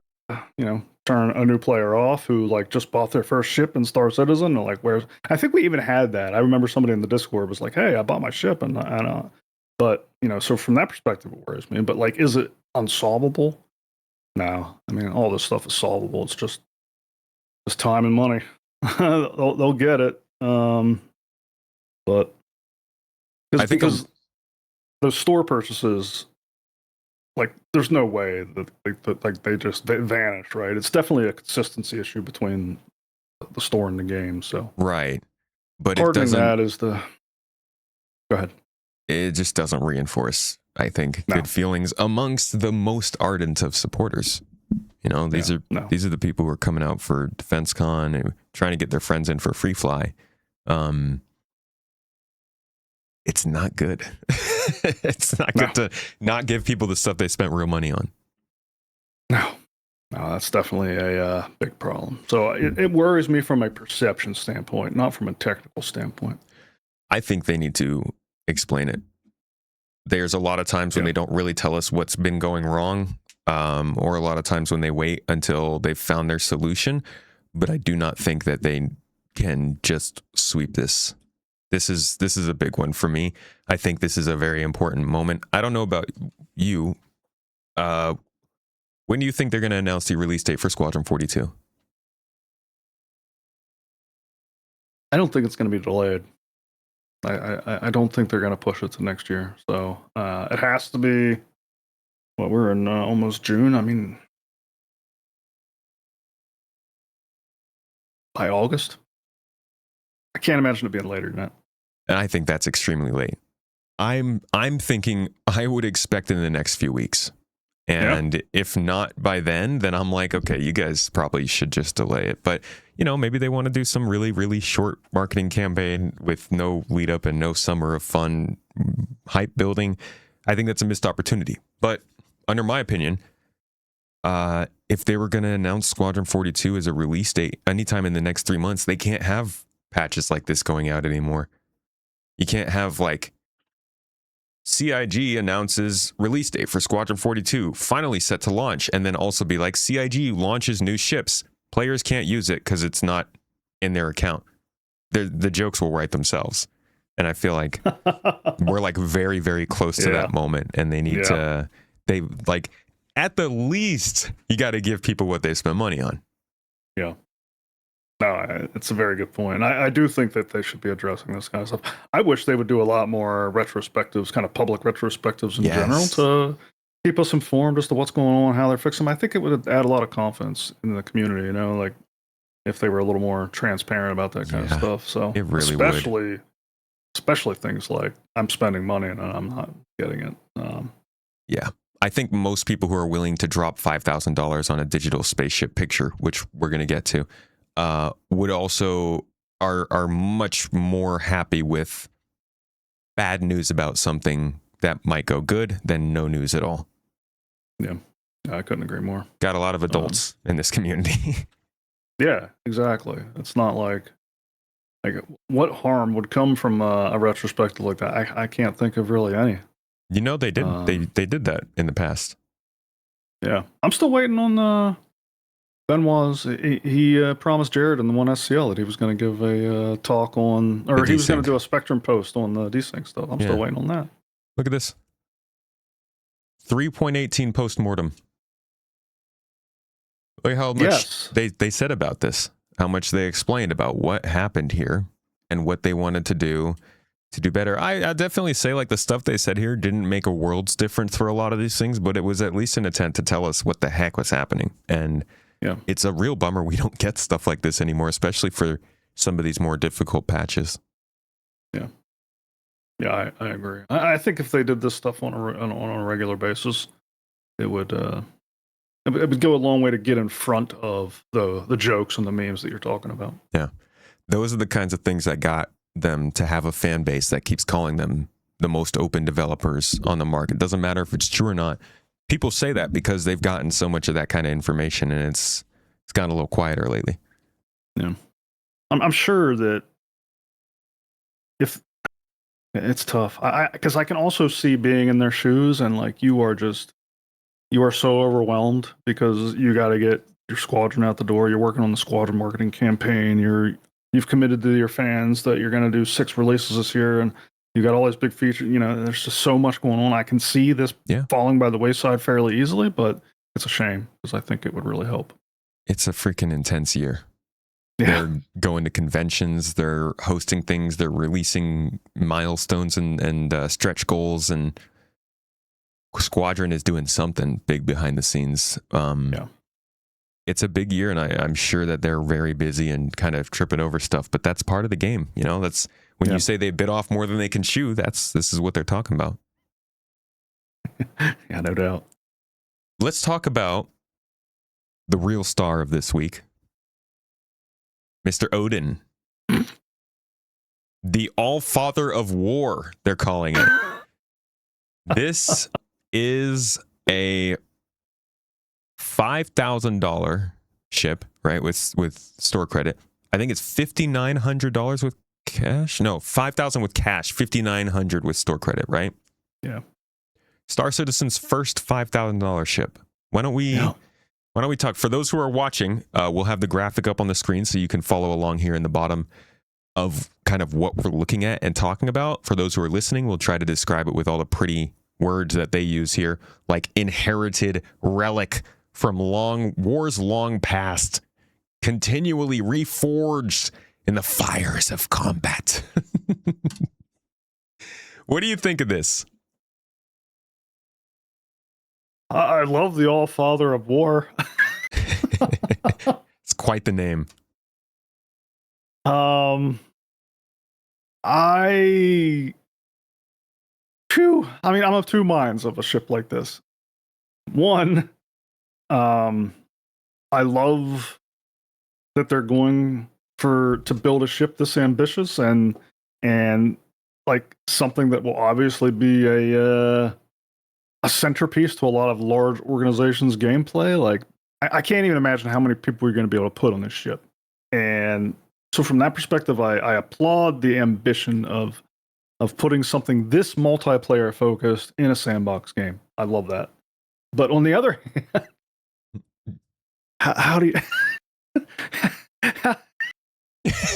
turn a new player off who like just bought their first ship in Star Citizen. And like, I think we even had that. I remember somebody in the Discord was like, "Hey, I bought my ship," but so from that perspective, it worries me. But like, is it unsolvable? No, I mean, all this stuff is solvable. It's just time and money. they'll get it. But I think because those store purchases, like, there's no way that they vanish, right? It's definitely a consistency issue between the store and the game. So right, but pardoning that is the. Go ahead. It just doesn't reinforce, I think, No. good feelings amongst the most ardent of supporters. These are the people who are coming out for DefenseCon and trying to get their friends in for free fly. It's not good. It's not good to not give people the stuff they spent real money on. No. No, that's definitely a big problem. So it worries me from a perception standpoint, not from a technical standpoint. I think they need to explain it. There's a lot of times when they don't really tell us what's been going wrong, or a lot of times when they wait until they've found their solution. But I do not think that they can just sweep this. This is a big one for me. I think this is a very important moment. I don't know about you. When do you think they're going to announce the release date for Squadron 42? I don't think it's going to be delayed. I don't think they're going to push it to next year. So it has to be. Well, we're in almost June. I mean, by August. I can't imagine it being later than that. And I think that's extremely late. I'm thinking I would expect in the next few weeks. And if not by then I'm like, okay, you guys probably should just delay it. But, maybe they want to do some really, really short marketing campaign with no lead up and no summer of fun hype building. I think that's a missed opportunity. But under my opinion, if they were going to announce Squadron 42 as a release date anytime in the next 3 months, they can't have patches like this going out anymore. You can't have CIG announces release date for Squadron 42, finally set to launch, and then also be like, CIG launches new ships. Players can't use it because it's not in their account. The jokes will write themselves. And I feel like we're very, very close to that moment, and they need to, at the least, you got to give people what they spend money on. Yeah. No, it's a very good point. I do think that they should be addressing this kind of stuff. I wish they would do a lot more retrospectives, kind of public retrospectives in general, to keep us informed as to what's going on, how they're fixing them. I think it would add a lot of confidence in the community, if they were a little more transparent about that kind of stuff. So it really would. Especially things like I'm spending money and I'm not getting it. I think most people who are willing to drop $5,000 on a digital spaceship picture, which we're going to get to, would also are much more happy with bad news about something that might go good than no news at all. Yeah, I couldn't agree more. Got a lot of adults in this community. Yeah, exactly. It's not like what harm would come from a retrospective like that? I can't think of really any. They did. They did that in the past. Yeah, I'm still waiting on Benoit's. He promised Jared in the one SCL that he was going to give a talk on, or he was going to do a Spectrum post on the desync stuff. I'm still waiting on that. Look at this. 3.18 postmortem. Look how much they said about this. How much they explained about what happened here and what they wanted to do better. I definitely say the stuff they said here didn't make a world's difference for a lot of these things, but it was at least an attempt to tell us what the heck was happening. And it's a real bummer we don't get stuff like this anymore, especially for some of these more difficult patches. Yeah, I agree. I think if they did this stuff on a regular basis, it would go a long way to get in front of the jokes and the memes that you're talking about. Yeah, those are the kinds of things that got them to have a fan base that keeps calling them the most open developers on the market. Doesn't matter if it's true or not. People say that because they've gotten so much of that kind of information, and it's gotten a little quieter lately. Yeah, I'm sure that if it's tough, because I can also see being in their shoes, and you are so overwhelmed because you got to get your squadron out the door. You're working on the squadron marketing campaign. You've committed to your fans that you're going to do 6 releases this year, and you got all these big features. There's just so much going on. I can see this falling by the wayside fairly easily, but it's a shame because I think it would really help. It's a freaking intense year. Yeah. They're going to conventions, they're hosting things, they're releasing milestones and stretch goals, and Squadron is doing something big behind the scenes. It's a big year, and I'm sure that they're very busy and kind of tripping over stuff, but that's part of the game. That's when you say they bit off more than they can chew, this is what they're talking about. Yeah, no doubt. Let's talk about the real star of this week, Mr. Odin. The All-Father of War, they're calling it. This is a $5,000 ship, right, with store credit. I think it's $5,900 with cash. No, $5,000 with cash, $5,900 with store credit, right? Yeah. Star Citizen's first $5,000 ship. Why don't we talk? For those who are watching, we'll have the graphic up on the screen so you can follow along here in the bottom of kind of what we're looking at and talking about. For those who are listening, we'll try to describe it with all the pretty words that they use here, like inherited relic from wars long past, continually reforged in the fires of combat. What do you think of this? I love the All-Father of War. It's quite the name. I'm of two minds of a ship like this. One, I love that they're going to build a ship this ambitious and like something that will obviously be a centerpiece to a lot of large organizations' gameplay. Like, I can't even imagine how many people you're going to be able to put on this ship. And so from that perspective, I applaud the ambition of putting something this multiplayer focused in a sandbox game. I love that. But on the other hand, how do you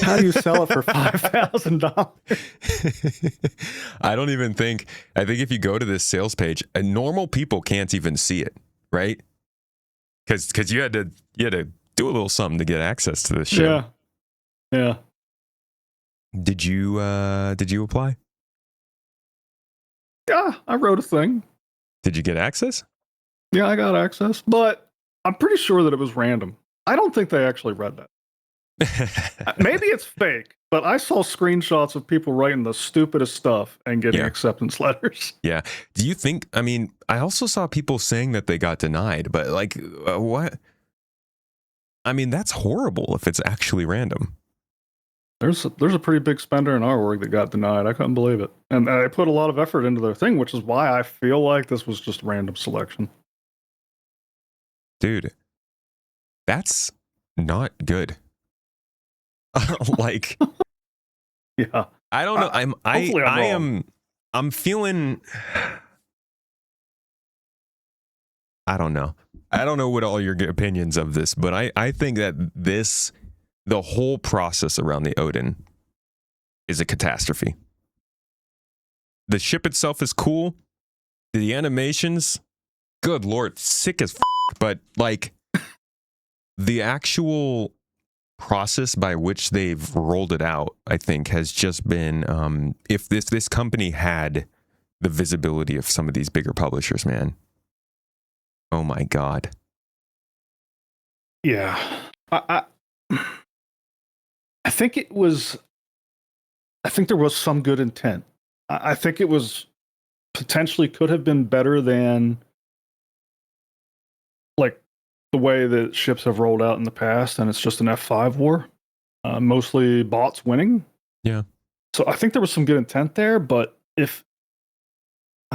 how do you sell it for $5,000? I don't even think. I think if you go to this sales page, normal people can't even see it, right? Because you had to do a little something to get access to this ship. Yeah. Did you apply? Yeah, I wrote a thing. Did you get access? Yeah, I got access, but I'm pretty sure that it was random. I don't think they actually read that. Maybe it's fake, but I saw screenshots of people writing the stupidest stuff and getting acceptance letters. Yeah. Do you think, I mean, I also saw people saying that they got denied, but like, what? I mean, that's horrible if it's actually random. There's a pretty big spender in our org that got denied. I couldn't believe it. And they put a lot of effort into their thing, which is why I feel like this was just random selection. Dude, that's not good. Like, yeah, I don't know. I'm feeling, I don't know. I don't know what all your opinions of this, but I think that the whole process around the Odin is a catastrophe. The ship itself is cool. The animations, good Lord, sick as but like the actual process by which they've rolled it out, I think, has just been, if this company had the visibility of some of these bigger publishers, man. Oh my God. Yeah. I think there was some good intent. I think it was potentially could have been better than like the way that ships have rolled out in the past, and it's just an F5 war, mostly bots winning. Yeah. So I think there was some good intent there, but I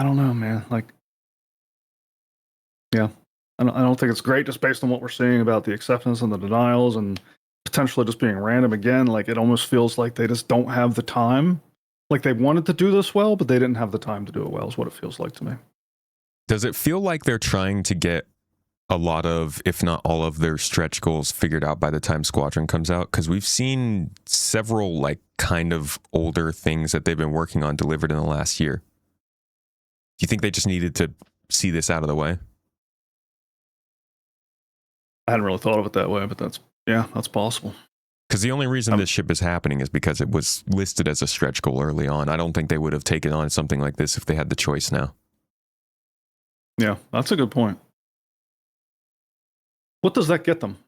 don't know, man. Like, yeah, I don't think it's great just based on what we're seeing about the acceptance and the denials and potentially just being random again. Like, it almost feels like they just don't have the time. Like, they wanted to do this well, but they didn't have the time to do it well, is what it feels like to me. Does it feel like they're trying to get a lot of, if not all of their stretch goals figured out by the time Squadron comes out? Because we've seen several like kind of older things that they've been working on delivered in the last year. Do you think they just needed to see this out of the way? I hadn't really thought of it that way, but that's possible. Because the only reason this ship is happening is because it was listed as a stretch goal early on. I don't think they would have taken on something like this if they had the choice now. Yeah, that's a good point. What does that get them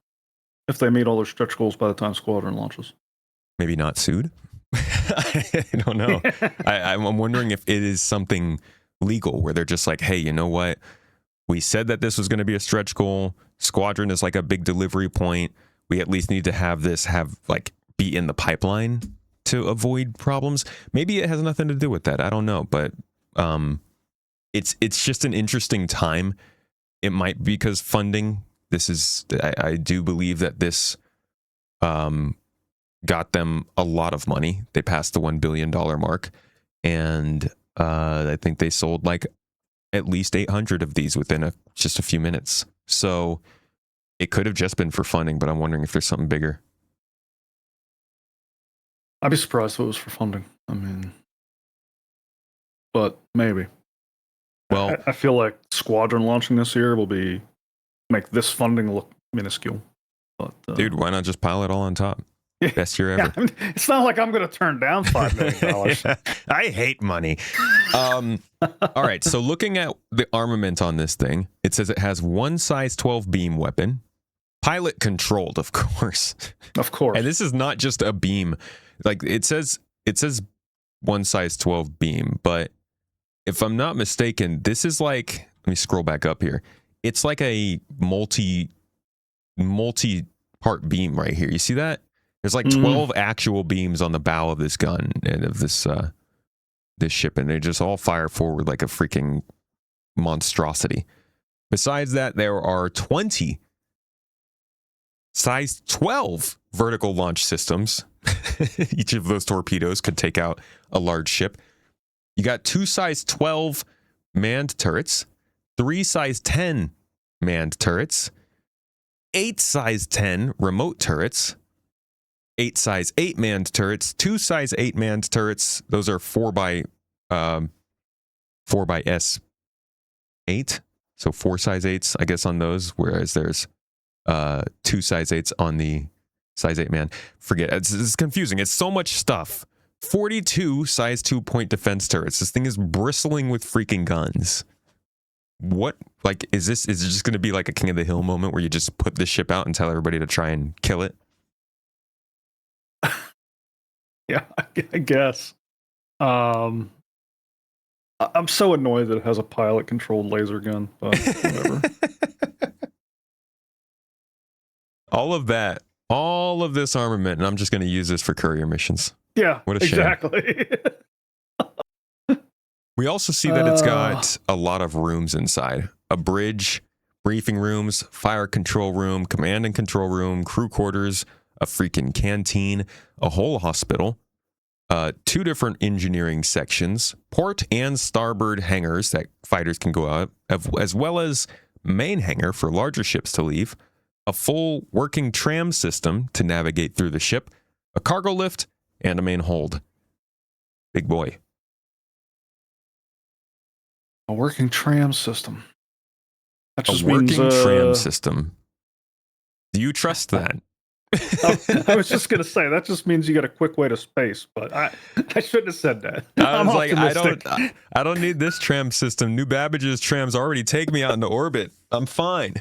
if they meet all their stretch goals by the time Squadron launches? Maybe not sued? I don't know. I'm wondering if it is something legal where they're just like, hey, you know what? We said that this was going to be a stretch goal. Squadron is like a big delivery point. We at least need to have this be in the pipeline to avoid problems. Maybe it has nothing to do with that. I don't know, but it's just an interesting time. It might be because funding I do believe that this got them a lot of money. They passed the $1 billion mark, and I think they sold like at least 800 of these within just a few minutes. So it could have just been for funding, but I'm wondering if there's something bigger. I'd be surprised if it was for funding. I mean, but maybe. Well, I feel like Squadron launching this year will make this funding look minuscule. But dude, why not just pile it all on top? Best year ever. Yeah, I mean, it's not like I'm going to turn down $5 million. I hate money. All right, so looking at the armament on this thing, it says it has one size 12 beam weapon, pilot controlled, of course. Of course. And this is not just a beam. Like it says one size 12 beam, but if I'm not mistaken, this is like, let me scroll back up here. It's like a multi-part beam right here. You see that? There's like 12 actual beams on the bow of this gun and of this ship, and they just all fire forward like a freaking monstrosity. Besides that, there are 20 size 12 vertical launch systems. Each of those torpedoes could take out a large ship. You got 2 size 12 manned turrets, 3 size 10 manned turrets, 8 size 10 remote turrets, 8 size 8 manned turrets, 2 size 8 manned turrets. Those are 4 by S8, so 4 size 8s, I guess, on those. Whereas there's 2 size 8s on the size 8 man. Forget it's confusing. It's so much stuff. 42 size 2 point defense turrets. This thing is bristling with freaking guns. What, like, is it just going to be like a King of the Hill moment where you just put this ship out and tell everybody to try and kill it? Yeah, I guess. I'm so annoyed that it has a pilot-controlled laser gun, but whatever. All of this armament, and I'm just going to use this for courier missions. Yeah, what a shame. Exactly. We also see that it's got a lot of rooms inside. A bridge, briefing rooms, fire control room, command and control room, crew quarters, a freaking canteen, a whole hospital, 2 different engineering sections, port and starboard hangars that fighters can go out, as well as main hangar for larger ships to leave, a full working tram system to navigate through the ship, a cargo lift, and a main hold. Big boy. A working tram system. That just a working means, tram system. Do you trust that? I was just gonna say that just means you got a quick way to space, but I shouldn't have said that. I was like, I don't need this tram system. New Babbage's trams already take me out into orbit. I'm fine.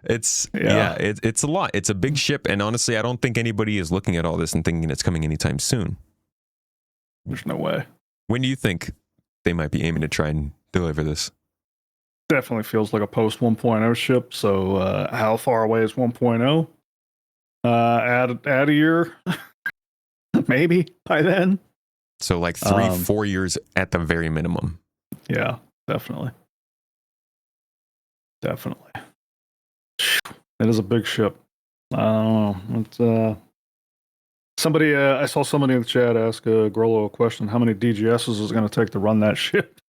It's a lot. It's a big ship, and honestly, I don't think anybody is looking at all this and thinking it's coming anytime soon. There's no way. When do you think they might be aiming to try and deliver this? Definitely feels like a post 1.0 ship. So how far away is 1.0? Add a year, maybe by then. So like 3-4 years at the very minimum. Yeah, definitely. It is a big ship. I don't know. Somebody, I saw somebody in the chat ask Grolo a question. How many DGSs is it going to take to run that ship?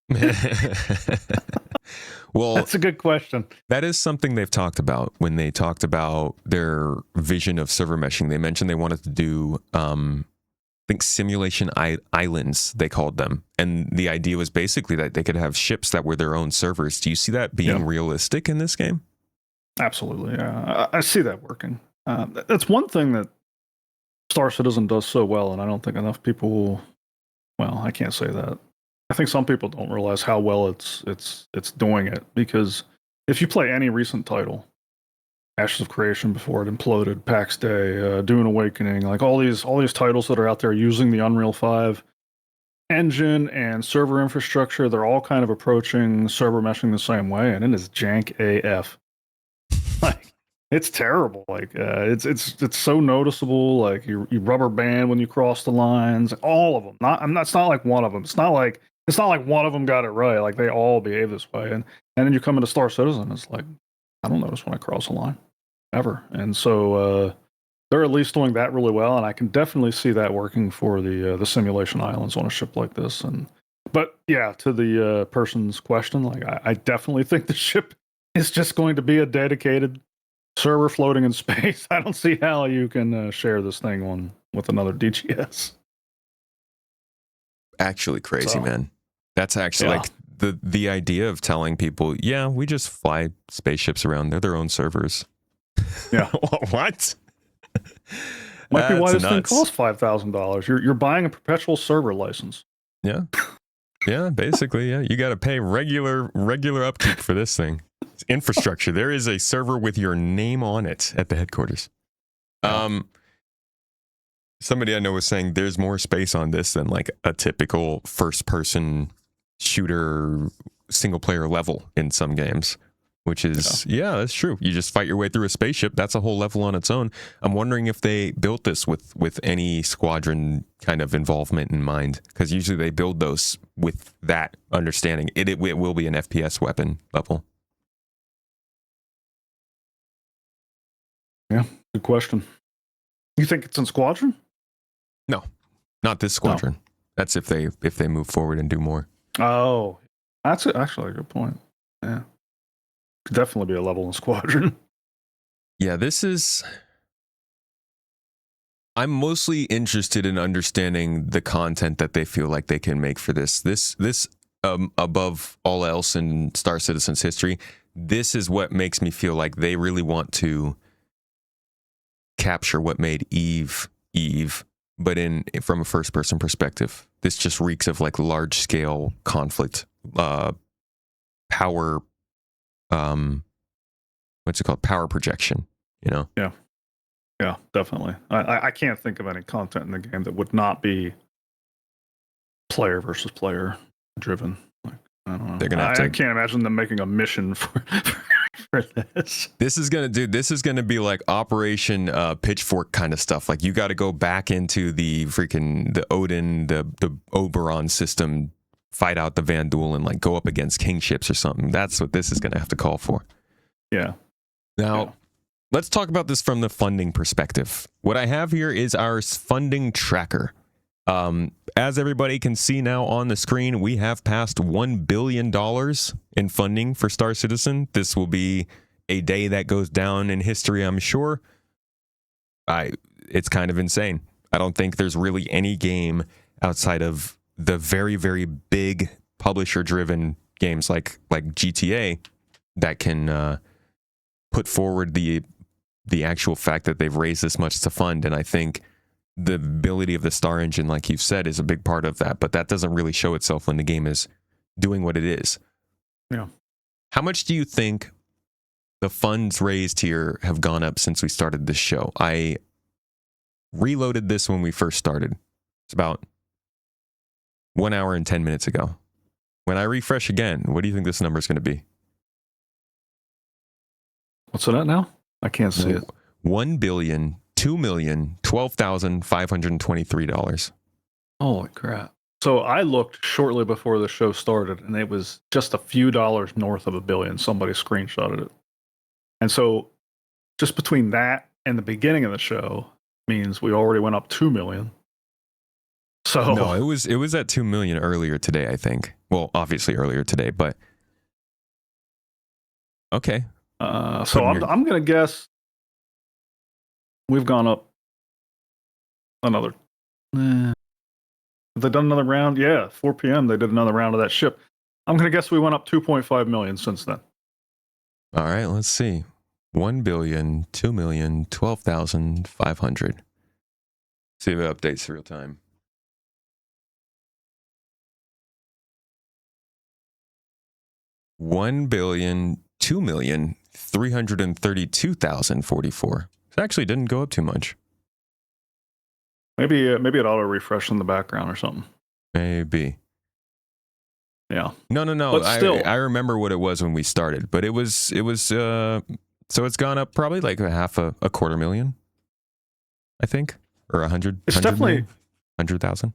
Well, that's a good question. That is something they've talked about when they talked about their vision of server meshing. They mentioned they wanted to do, I think, simulation islands, they called them. And the idea was basically that they could have ships that were their own servers. Do you see that being realistic in this game? Absolutely, yeah. I see that working. That's one thing that Star Citizen does so well, and I don't think enough people, well, I can't say that. I think some people don't realize how well it's doing it, because if you play any recent title, Ashes of Creation before it imploded, PAX Day, Dune Awakening, like all these titles that are out there using the Unreal 5 engine and server infrastructure, they're all kind of approaching server meshing the same way, and it is jank AF. Like, it's terrible. Like it's so noticeable. Like you rubber band when you cross the lines. All of them. It's not like one of them. It's not like one of them got it right. Like they all behave this way. And then you come into Star Citizen. It's like I don't notice when I cross a line ever. And so they're at least doing that really well, and I can definitely see that working for the simulation islands on a ship like this. But yeah, to the person's question, like I definitely think the ship is just going to be a dedicated server floating in space. I don't see how you can share this thing with another DGS. Actually crazy, man. That's actually like the idea of telling people, yeah, we just fly spaceships around. They're their own servers. Yeah. What? Might be why this thing costs $5,000. You're buying a perpetual server license. Yeah. Yeah, basically, yeah. You got to pay regular upkeep for this thing. It's infrastructure. There is a server with your name on it at the headquarters. Somebody I know was saying there's more space on this than like a typical first-person shooter single-player level in some games, which is, yeah, that's true. You just fight your way through a spaceship. That's a whole level on its own. I'm wondering if they built this with any squadron kind of involvement in mind, because usually they build those with that understanding. It will be an FPS weapon level. Yeah, good question. You think it's in squadron? No, not this squadron. No. That's if they move forward and do more. Oh, that's actually a good point. Yeah, could definitely be a level in squadron. Yeah, I'm mostly interested in understanding the content that they feel like they can make for this. This above all else in Star Citizen's history, this is what makes me feel like they really want to capture what made Eve, but from a first person perspective. This just reeks of like large scale conflict, power, what's it called? Power projection, you know? Yeah, definitely. I can't think of any content in the game that would not be player versus player driven. Like, I don't know. They're gonna have I can't imagine them making a mission for this. This is gonna be like Operation Pitchfork kind of stuff. Like you got to go back into the Odin, the Oberon system, fight out the Vandal, and like go up against kingships or something. That's what this is gonna have to call for. Yeah. Now, let's talk about this from the funding perspective. What I have here is our funding tracker. As everybody can see now on the screen, we have passed $1 billion in funding for Star Citizen. This will be a day that goes down in history, I'm sure. It's kind of insane. I don't think there's really any game outside of the very, very big publisher-driven games like GTA that can put forward the actual fact that they've raised this much to fund. And I think the ability of the Star Engine, like you've said, is a big part of that, but that doesn't really show itself when the game is doing what it is. Yeah. How much do you think the funds raised here have gone up since we started this show? I reloaded this when we first started. It's about 1 hour and 10 minutes ago. When I refresh again, what do you think this number is going to be? What's it at now? I can't see it. $1,002,012,523. Holy crap. So I looked shortly before the show started, and it was just a few dollars north of $1 billion. Somebody screenshotted it. And so just between that and the beginning of the show means we already went up 2 million. So no, it was at 2 million earlier today, I think. Well, obviously earlier today, but okay. So I'm going to guess we've gone up another. Have they done another round? Yeah, 4 p.m. They did another round of that ship. I'm going to guess we went up 2.5 million since then. All right, let's see. 1,002,012,500. See if it updates real time. $1,002,332,044. It actually didn't go up too much. Maybe it auto refresh in the background or something. Maybe. Yeah. No. But still, I remember what it was when we started, but it was so it's gone up probably like a 250,000, I think, or 100. It's definitely 100,000.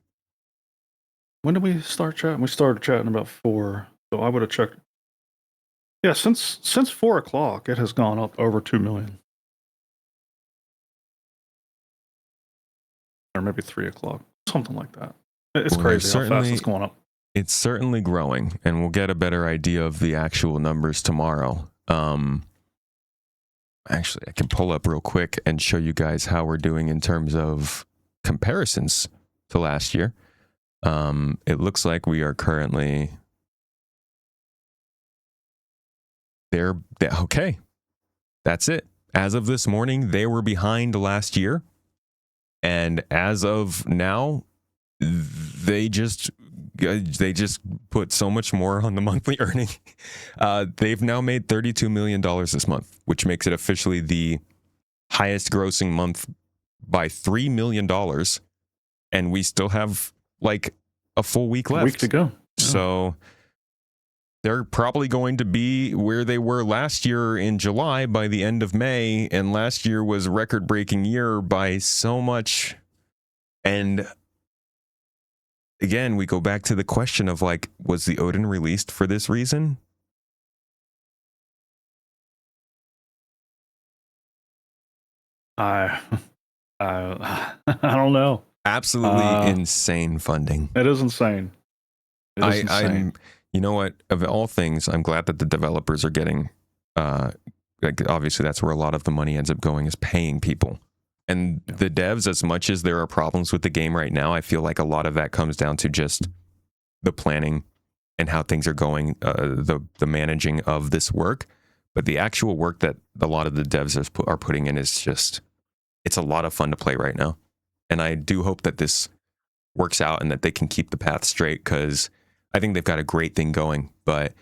When did we start chatting? We started chatting about 4, so I would have checked. Yeah, since 4 o'clock, it has gone up over 2 million, or maybe 3 o'clock, something like that. It's Well, crazy how fast it's going up. It's certainly growing, and we'll get a better idea of the actual numbers tomorrow. Actually, I can pull up real quick and show you guys how we're doing in terms of comparisons to last year. It looks like we are currently there. Okay, that's it. As of this morning, they were behind last year, and as of now, they just put so much more on the monthly earning. They've now made $32 million this month, which makes it officially the highest grossing month by $3 million. And we still have like a full week left. A week to go. Yeah. So they're probably going to be where they were last year in July by the end of May. And last year was a record-breaking year by so much. And again, we go back to the question of like, was the Odin released for this reason? I don't know. Absolutely insane funding. It is insane. I'm, you know what? Of all things, I'm glad that the developers are getting, like obviously that's where a lot of the money ends up going, is paying people. And the devs, as much as there are problems with the game right now, I feel like a lot of that comes down to just the planning and how things are going, the managing of this work. But the actual work that a lot of the devs are putting in is just, it's a lot of fun to play right now. And I do hope that this works out and that they can keep the path straight, because I think they've got a great thing going. But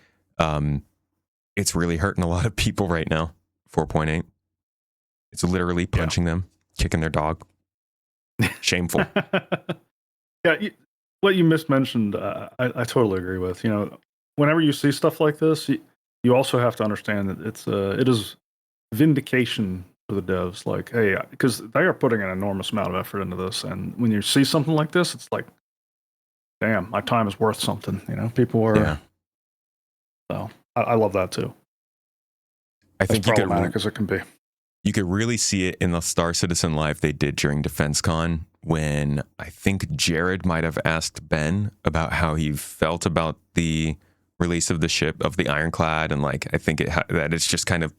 it's really hurting a lot of people right now, 4.8. It's literally punching them. Kicking their dog. Shameful. Yeah, what you mismentioned, I totally agree with. You know, whenever you see stuff like this, you also have to understand that it is vindication for the devs. Like, hey, because they are putting an enormous amount of effort into this, and when you see something like this, it's like, damn, my time is worth something. You know, people are. Yeah. So I love that too. I think as problematic as it can be. You could really see it in the Star Citizen Live they did during DefenseCon, when I think Jared might have asked Ben about how he felt about the release of the ship, of the Ironclad, and like I think that it's just kind of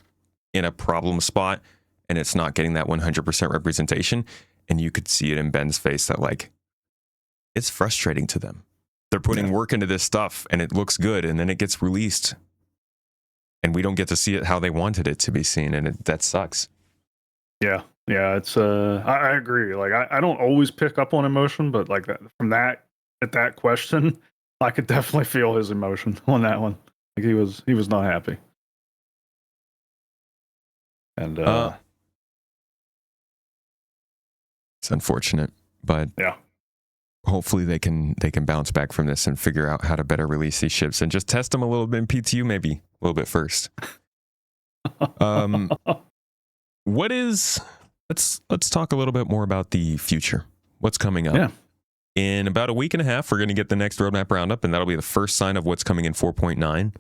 in a problem spot and it's not getting that 100% representation. And you could see it in Ben's face that like it's frustrating to them. They're putting work into this stuff and it looks good, and then it gets released and we don't get to see it how they wanted it to be seen, and that sucks. Yeah, it's I agree. Like I don't always pick up on emotion, but like that question, I could definitely feel his emotion on that one. Like he was not happy. And it's unfortunate, but hopefully they can bounce back from this and figure out how to better release these ships and just test them a little bit in PTU, maybe a little bit first. Let's talk a little bit more about the future. What's coming up? Yeah. In about a week and a half, we're going to get the next roadmap roundup, and that'll be the first sign of what's coming in 4.9.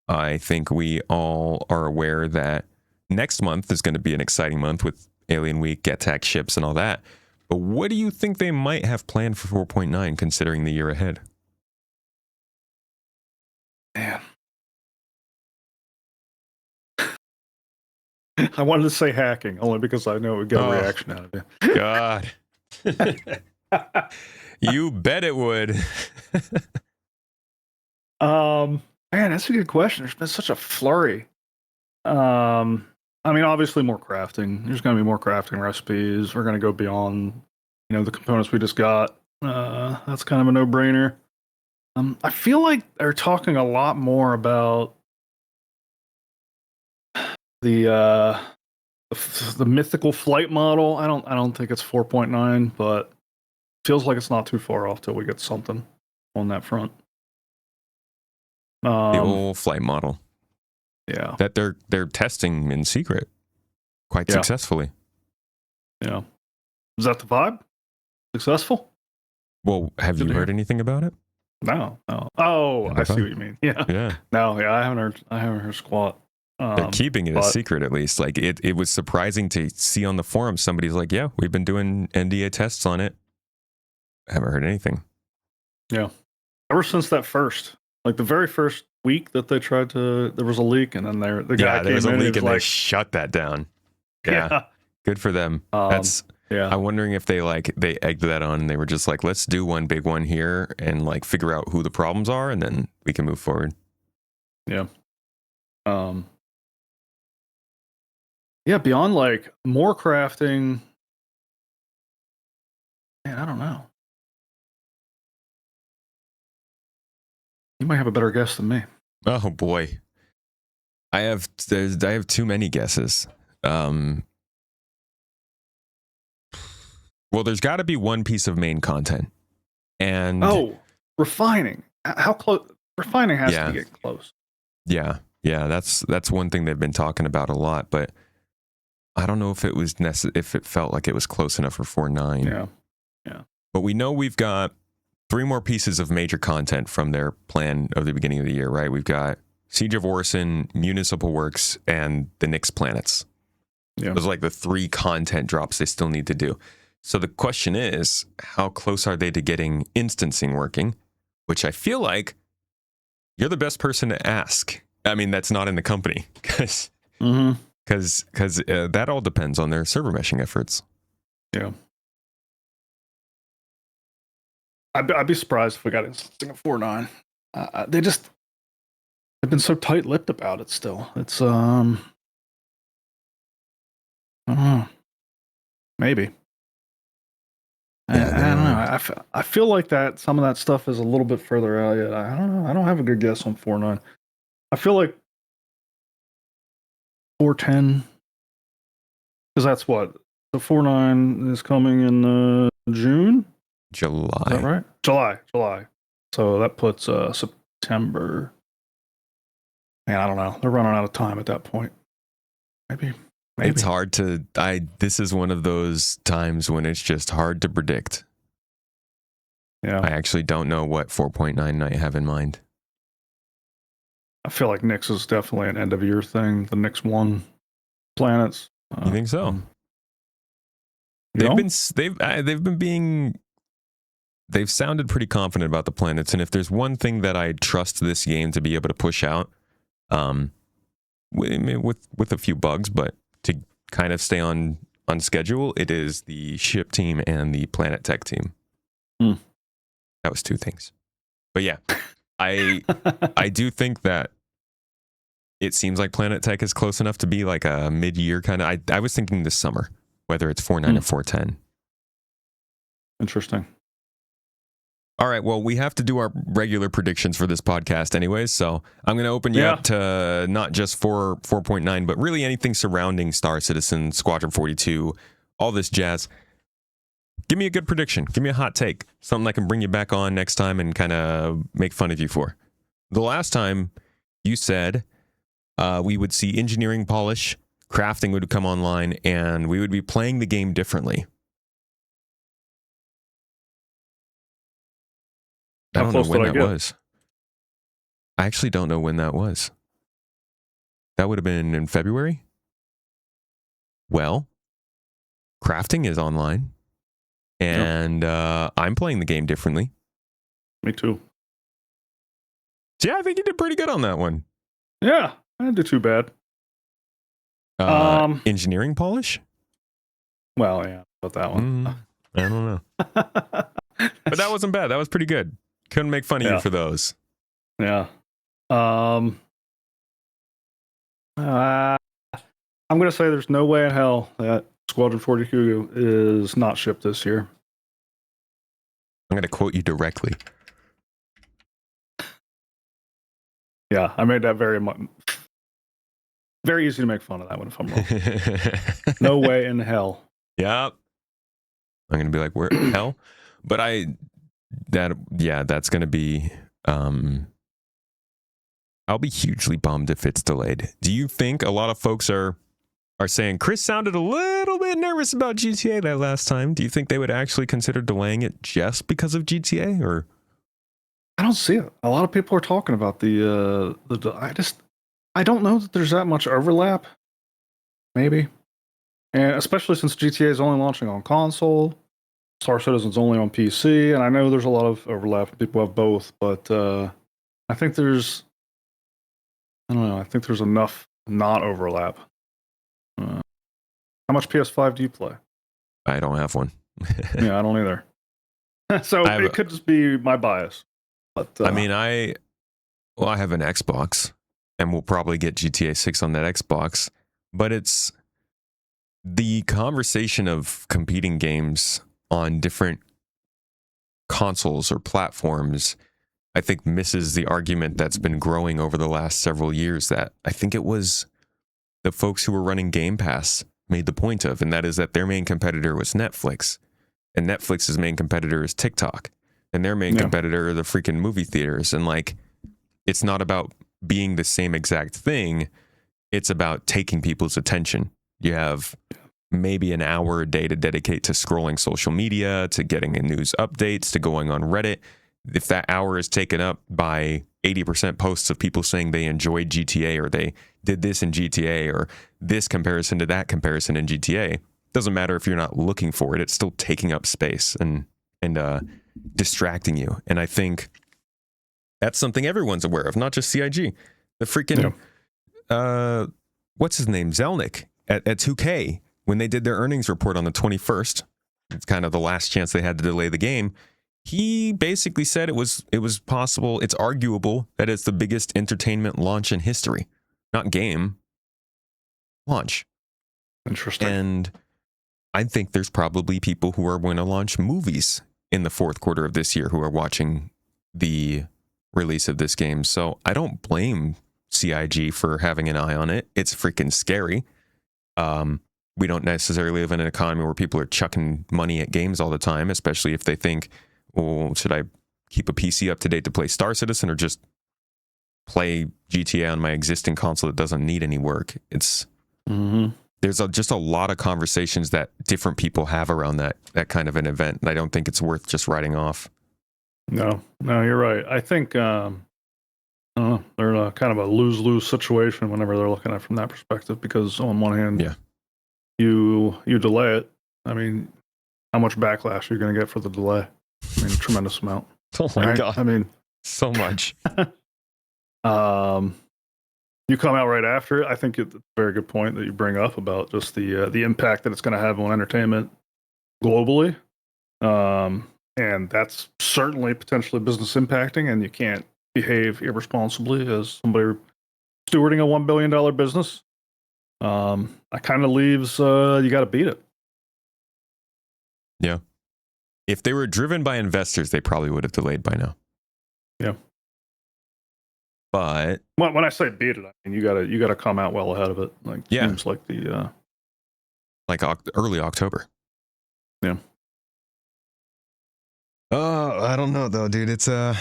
I think we all are aware that next month is going to be an exciting month with Alien Week, Get Tech ships, and all that. But what do you think they might have planned for 4.9, considering the year ahead? Man. I wanted to say hacking, only because I know it would get a reaction out of you. God. You bet it would. Man, that's a good question. There's been such a flurry. I mean, obviously more crafting. There's going to be more crafting recipes. We're going to go beyond, the components we just got. That's kind of a no-brainer. I feel like they're talking a lot more about the mythical flight model. I don't think it's 4.9, but feels like it's not too far off till we get something on that front. The old flight model. Yeah. That they're testing in secret quite successfully. Yeah. Is that the vibe? Successful? Well, have you heard anything about it? No, no. Oh, I see what you mean. Yeah. Yeah. No, yeah, I haven't heard squat. They're keeping it a secret, at least. Like it was surprising to see on the forum somebody's like, yeah, we've been doing NDA tests on it. I haven't heard anything. Yeah. Ever since that the very first week that they tried to, there was a leak, and then the guy came in. There was a leak, and like, they shut that down. Yeah. Good for them. Yeah. I'm wondering if they egged that on, and they were just like, let's do one big one here and like figure out who the problems are, and then we can move forward. Yeah. Yeah, beyond like more crafting, man, I don't know. You might have a better guess than me. Oh boy. I have too many guesses. Well, there's got to be one piece of main content. And refining. How close? Refining has to get close. Yeah. That's one thing they've been talking about a lot, but I don't know if it was if it felt like it was close enough for 4.9. Yeah. But we know we've got 3 more pieces of major content from their plan of the beginning of the year, right? We've got Siege of Orison, Municipal Works, and the Nyx planets. Yeah. Those are like the 3 content drops they still need to do. So the question is, how close are they to getting instancing working? Which I feel like you're the best person to ask. I mean, that's not in the company, because that all depends on their server meshing efforts. Yeah. I'd be surprised if we got instancing at 4.9. They've been so tight-lipped about it still. It's, I don't know. Maybe. I don't know. I feel like that some of that stuff is a little bit further out yet. I don't know. I don't have a good guess on 4.9. I feel like 4.10, because that's what the 4.9 is coming in June, July. Is that right? July. So that puts September. Man, I don't know. They're running out of time at that point. Maybe. It's hard to. This is one of those times when it's just hard to predict. Yeah. I actually don't know what 4.9 I have in mind. I feel like Nyx is definitely an end of year thing. The Nyx 1 planets. You think so? They've sounded pretty confident about the planets, and if there's one thing that I trust this game to be able to push out, with a few bugs, but to kind of stay on schedule, it is the ship team and the planet tech team. That was 2 things. But yeah, I do think that it seems like planet tech is close enough to be like a mid-year kind of. I was thinking this summer, whether it's 4.9 or 4.10. Interesting. All right, well, we have to do our regular predictions for this podcast anyways, so I'm going to open you up to not just 4.9, but really anything surrounding Star Citizen, Squadron 42, all this jazz. Give me a good prediction. Give me a hot take. Something I can bring you back on next time and kind of make fun of you for. The last time you said we would see engineering polish, crafting would come online, and we would be playing the game differently. I don't know when that was. I actually don't know when that was. That would have been in February? Well, crafting is online, and I'm playing the game differently. Me too. Yeah, I think you did pretty good on that one. Yeah, I didn't do too bad. Engineering polish? Well, yeah, about that one. I don't know. But that wasn't bad. That was pretty good. Couldn't make fun of you for those. Yeah. I'm going to say there's no way in hell that Squadron 42 is not shipped this year. I'm going to quote you directly. Yeah, I made that very easy to make fun of that one if I'm wrong. No way in hell. Yep. I'm going to be like, where hell? But that's going to be, I'll be hugely bummed if it's delayed. Do you think a lot of folks are saying, Chris sounded a little bit nervous about GTA that last time? Do you think they would actually consider delaying it just because of GTA, or? I don't see it. A lot of people are talking about I don't know that there's that much overlap. Maybe, and especially since GTA is only launching on console, Star Citizen's only on PC, and I know there's a lot of overlap. People have both, but I think I don't know. I think there's enough not overlap. How much PS5 do you play? I don't have one. Yeah, I don't either. So it could just be my bias. But I mean, I have an Xbox, and we'll probably get GTA 6 on that Xbox, but it's the conversation of competing games on different consoles or platforms, I think misses the argument that's been growing over the last several years that I think it was the folks who were running Game Pass made the point of, and that is that their main competitor was Netflix, and Netflix's main competitor is TikTok, and their main competitor are the freaking movie theaters. And like, it's not about being the same exact thing. It's about taking people's attention. You have maybe an hour a day to dedicate to scrolling social media, to getting news updates, to going on Reddit. If that hour is taken up by 80% posts of people saying they enjoyed GTA, or they did this in GTA, or this comparison to that comparison in GTA, doesn't matter if you're not looking for it. It's still taking up space and distracting you. And I think that's something everyone's aware of, not just CIG. The freaking what's his name, Zelnick at 2K, when they did their earnings report on the 21st, it's kind of the last chance they had to delay the game. He basically said it was possible, it's arguable that it's the biggest entertainment launch in history. Not game, launch. Interesting. And I think there's probably people who are going to launch movies in the fourth quarter of this year who are watching the release of this game. So I don't blame CIG for having an eye on it. It's freaking scary. We don't necessarily live in an economy where people are chucking money at games all the time, especially if they think, well, should I keep a PC up to date to play Star Citizen or just play GTA on my existing console that doesn't need any work? It's there's just a lot of conversations that different people have around that kind of an event, and I don't think it's worth just writing off. No, you're right. I think they're in a kind of a lose-lose situation whenever they're looking at it from that perspective, because on one hand, you delay it. I mean, how much backlash are you going to get for the delay? I mean, tremendous amount. Oh my God. I mean, so much. You come out right after it. I think it's a very good point that you bring up about just the impact that it's going to have on entertainment globally. And that's certainly potentially business impacting, and you can't behave irresponsibly as somebody stewarding a $1 billion business. That kind of leaves, you got to beat it. Yeah. If they were driven by investors, they probably would have delayed by now. Yeah. But when I say beat it, I mean you gotta come out well ahead of it. Like seems like the early October. Yeah. I don't know though, dude. It's a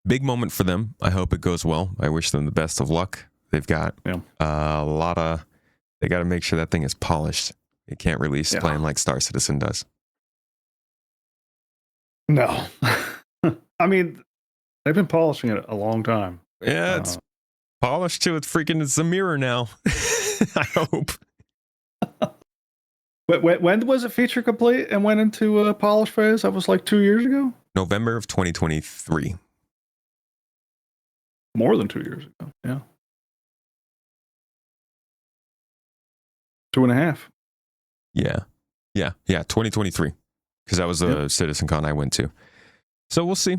big moment for them. I hope it goes well. I wish them the best of luck. They've got a lot of. They got to make sure that thing is polished. It can't release playing like Star Citizen does. No, I mean. They've been polishing it a long time. Yeah, it's polished to it's a mirror now. I hope. When was it feature complete and went into a polish phase? That was like 2 years ago? November of 2023. More than 2 years ago, yeah. 2.5. Yeah, 2023. Because that was the CitizenCon I went to. So we'll see.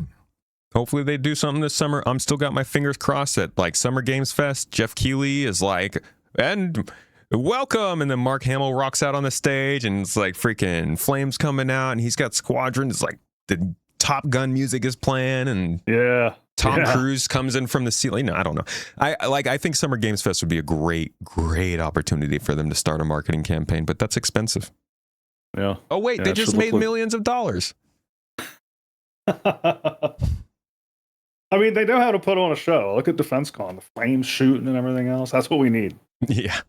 Hopefully they do something this summer. I'm still got my fingers crossed that like Summer Games Fest, Jeff Keighley is like, and welcome. And then Mark Hamill rocks out on the stage and it's like freaking flames coming out and he's got Squadron. It's like the Top Gun music is playing and Tom Cruise comes in from the ceiling. No, I don't know. I think Summer Games Fest would be a great opportunity for them to start a marketing campaign, but that's expensive. Yeah. Oh, wait, they just made millions of dollars. I mean, they know how to put on a show. Look at DefenseCon, the flames shooting and everything else. That's what we need. Yeah.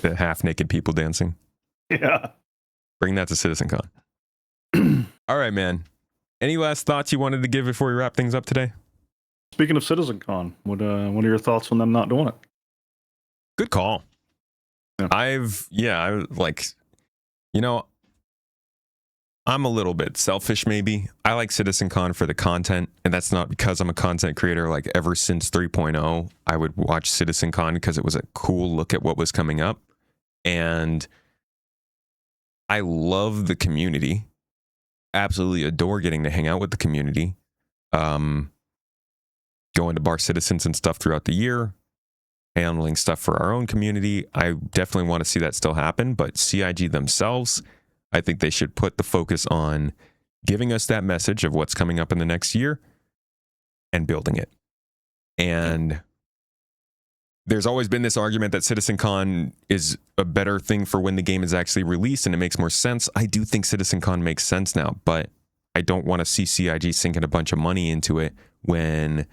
The half-naked people dancing. Yeah. Bring that to CitizenCon. All right, man. any last thoughts you wanted to give before we wrap things up today? Speaking of CitizenCon, what are your thoughts on them not doing it? Good call. Yeah. I like, I'm a little bit selfish, maybe. I like CitizenCon for the content, and that's not because I'm a content creator. Like, ever since 3.0, I would watch CitizenCon because it was a cool look at what was coming up. And I love the community. Absolutely adore getting to hang out with the community. Going to Bar Citizens and stuff throughout the year, handling stuff for our own community. I definitely want to see that still happen, but CIG themselves, I think they should put the focus on giving us that message of what's coming up in the next year and building it. And there's always been this argument that CitizenCon is a better thing for when the game is actually released and it makes more sense. I do think CitizenCon makes sense now, but I don't want to see CIG sinking a bunch of money into it when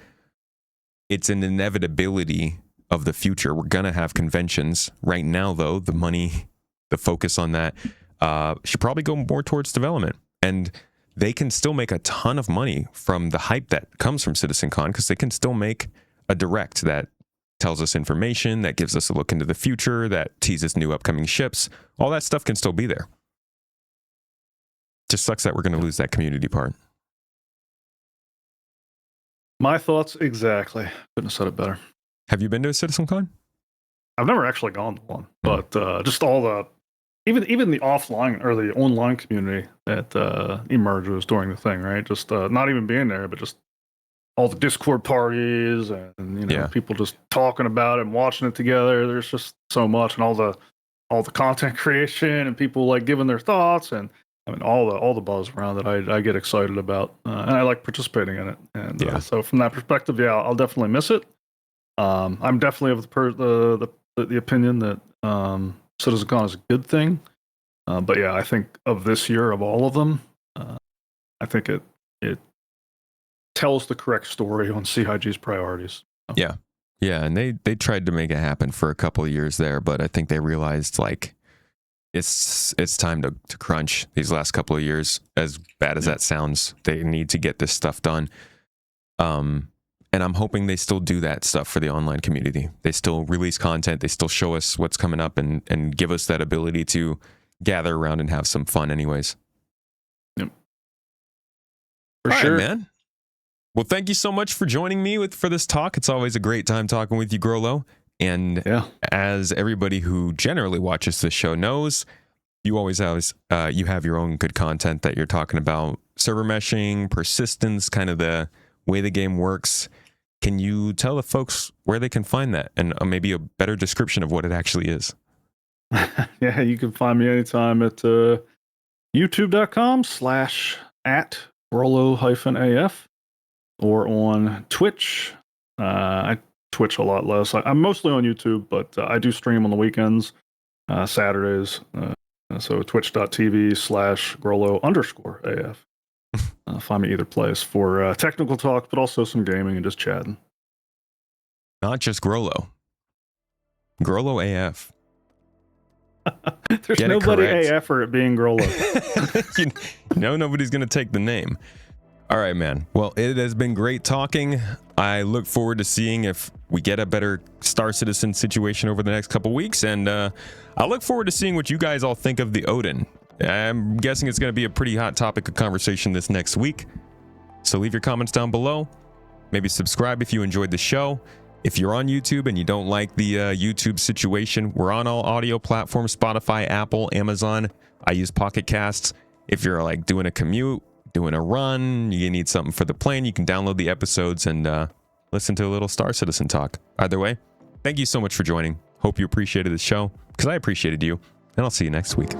it's an inevitability of the future. We're going to have conventions. Right now, though, the focus on that should probably go more towards development. And they can still make a ton of money from the hype that comes from CitizenCon because they can still make a direct that tells us information, that gives us a look into the future, that teases new upcoming ships. All that stuff can still be there. Just sucks that we're going to lose that community part. My thoughts exactly. Couldn't have said it better. Have you been to a CitizenCon? I've never actually gone to one, but just all the even the offline or the online community that emerges during the thing, right? Just not even being there, but just all the Discord parties and people just talking about it and watching it together. There's just so much, and all the content creation and people like giving their thoughts, and I mean all the buzz around it. I get excited about, and I like participating in it. And so from that perspective, I'll definitely miss it. I'm definitely of the opinion that CitizenCon is a good thing. But yeah, I think of this year, of all of them, I think it tells the correct story on CIG's priorities. Yeah, and they tried to make it happen for a couple of years there, but I think they realized like it's time to crunch these last couple of years. As bad as that sounds, they need to get this stuff done. And I'm hoping they still do that stuff for the online community. They still release content. They still show us what's coming up and give us that ability to gather around and have some fun anyways. Yep. For sure, man. Well, thank you so much for joining me for this talk. It's always a great time talking with you, Grolo. And as everybody who generally watches this show knows, you always you have your own good content that you're talking about. Server meshing, persistence, kind of the way the game works. Can you tell the folks where they can find that and maybe a better description of what it actually is? Yeah, you can find me anytime at youtube.com/@Grolo-AF or on Twitch. I Twitch a lot less. I'm mostly on YouTube, but I do stream on the weekends, Saturdays. So twitch.tv/Grolo_AF. Find me either place for technical talk, but also some gaming and just chatting. Not just Grolo. Grolo AF. There's nobody AF-er at being Grolo. Nobody's going to take the name. All right, man. Well, it has been great talking. I look forward to seeing if we get a better Star Citizen situation over the next couple weeks. And I look forward to seeing what you guys all think of the Odin. I'm guessing it's going to be a pretty hot topic of conversation this next week. So leave your comments down below. Maybe subscribe if you enjoyed the show. If you're on YouTube and you don't like the YouTube situation, we're on all audio platforms, Spotify, Apple, Amazon. I use Pocket Casts. If you're like doing a commute, doing a run, you need something for the plane, you can download the episodes and listen to a little Star Citizen talk. Either way, thank you so much for joining. Hope you appreciated the show, because I appreciated you, and I'll see you next week.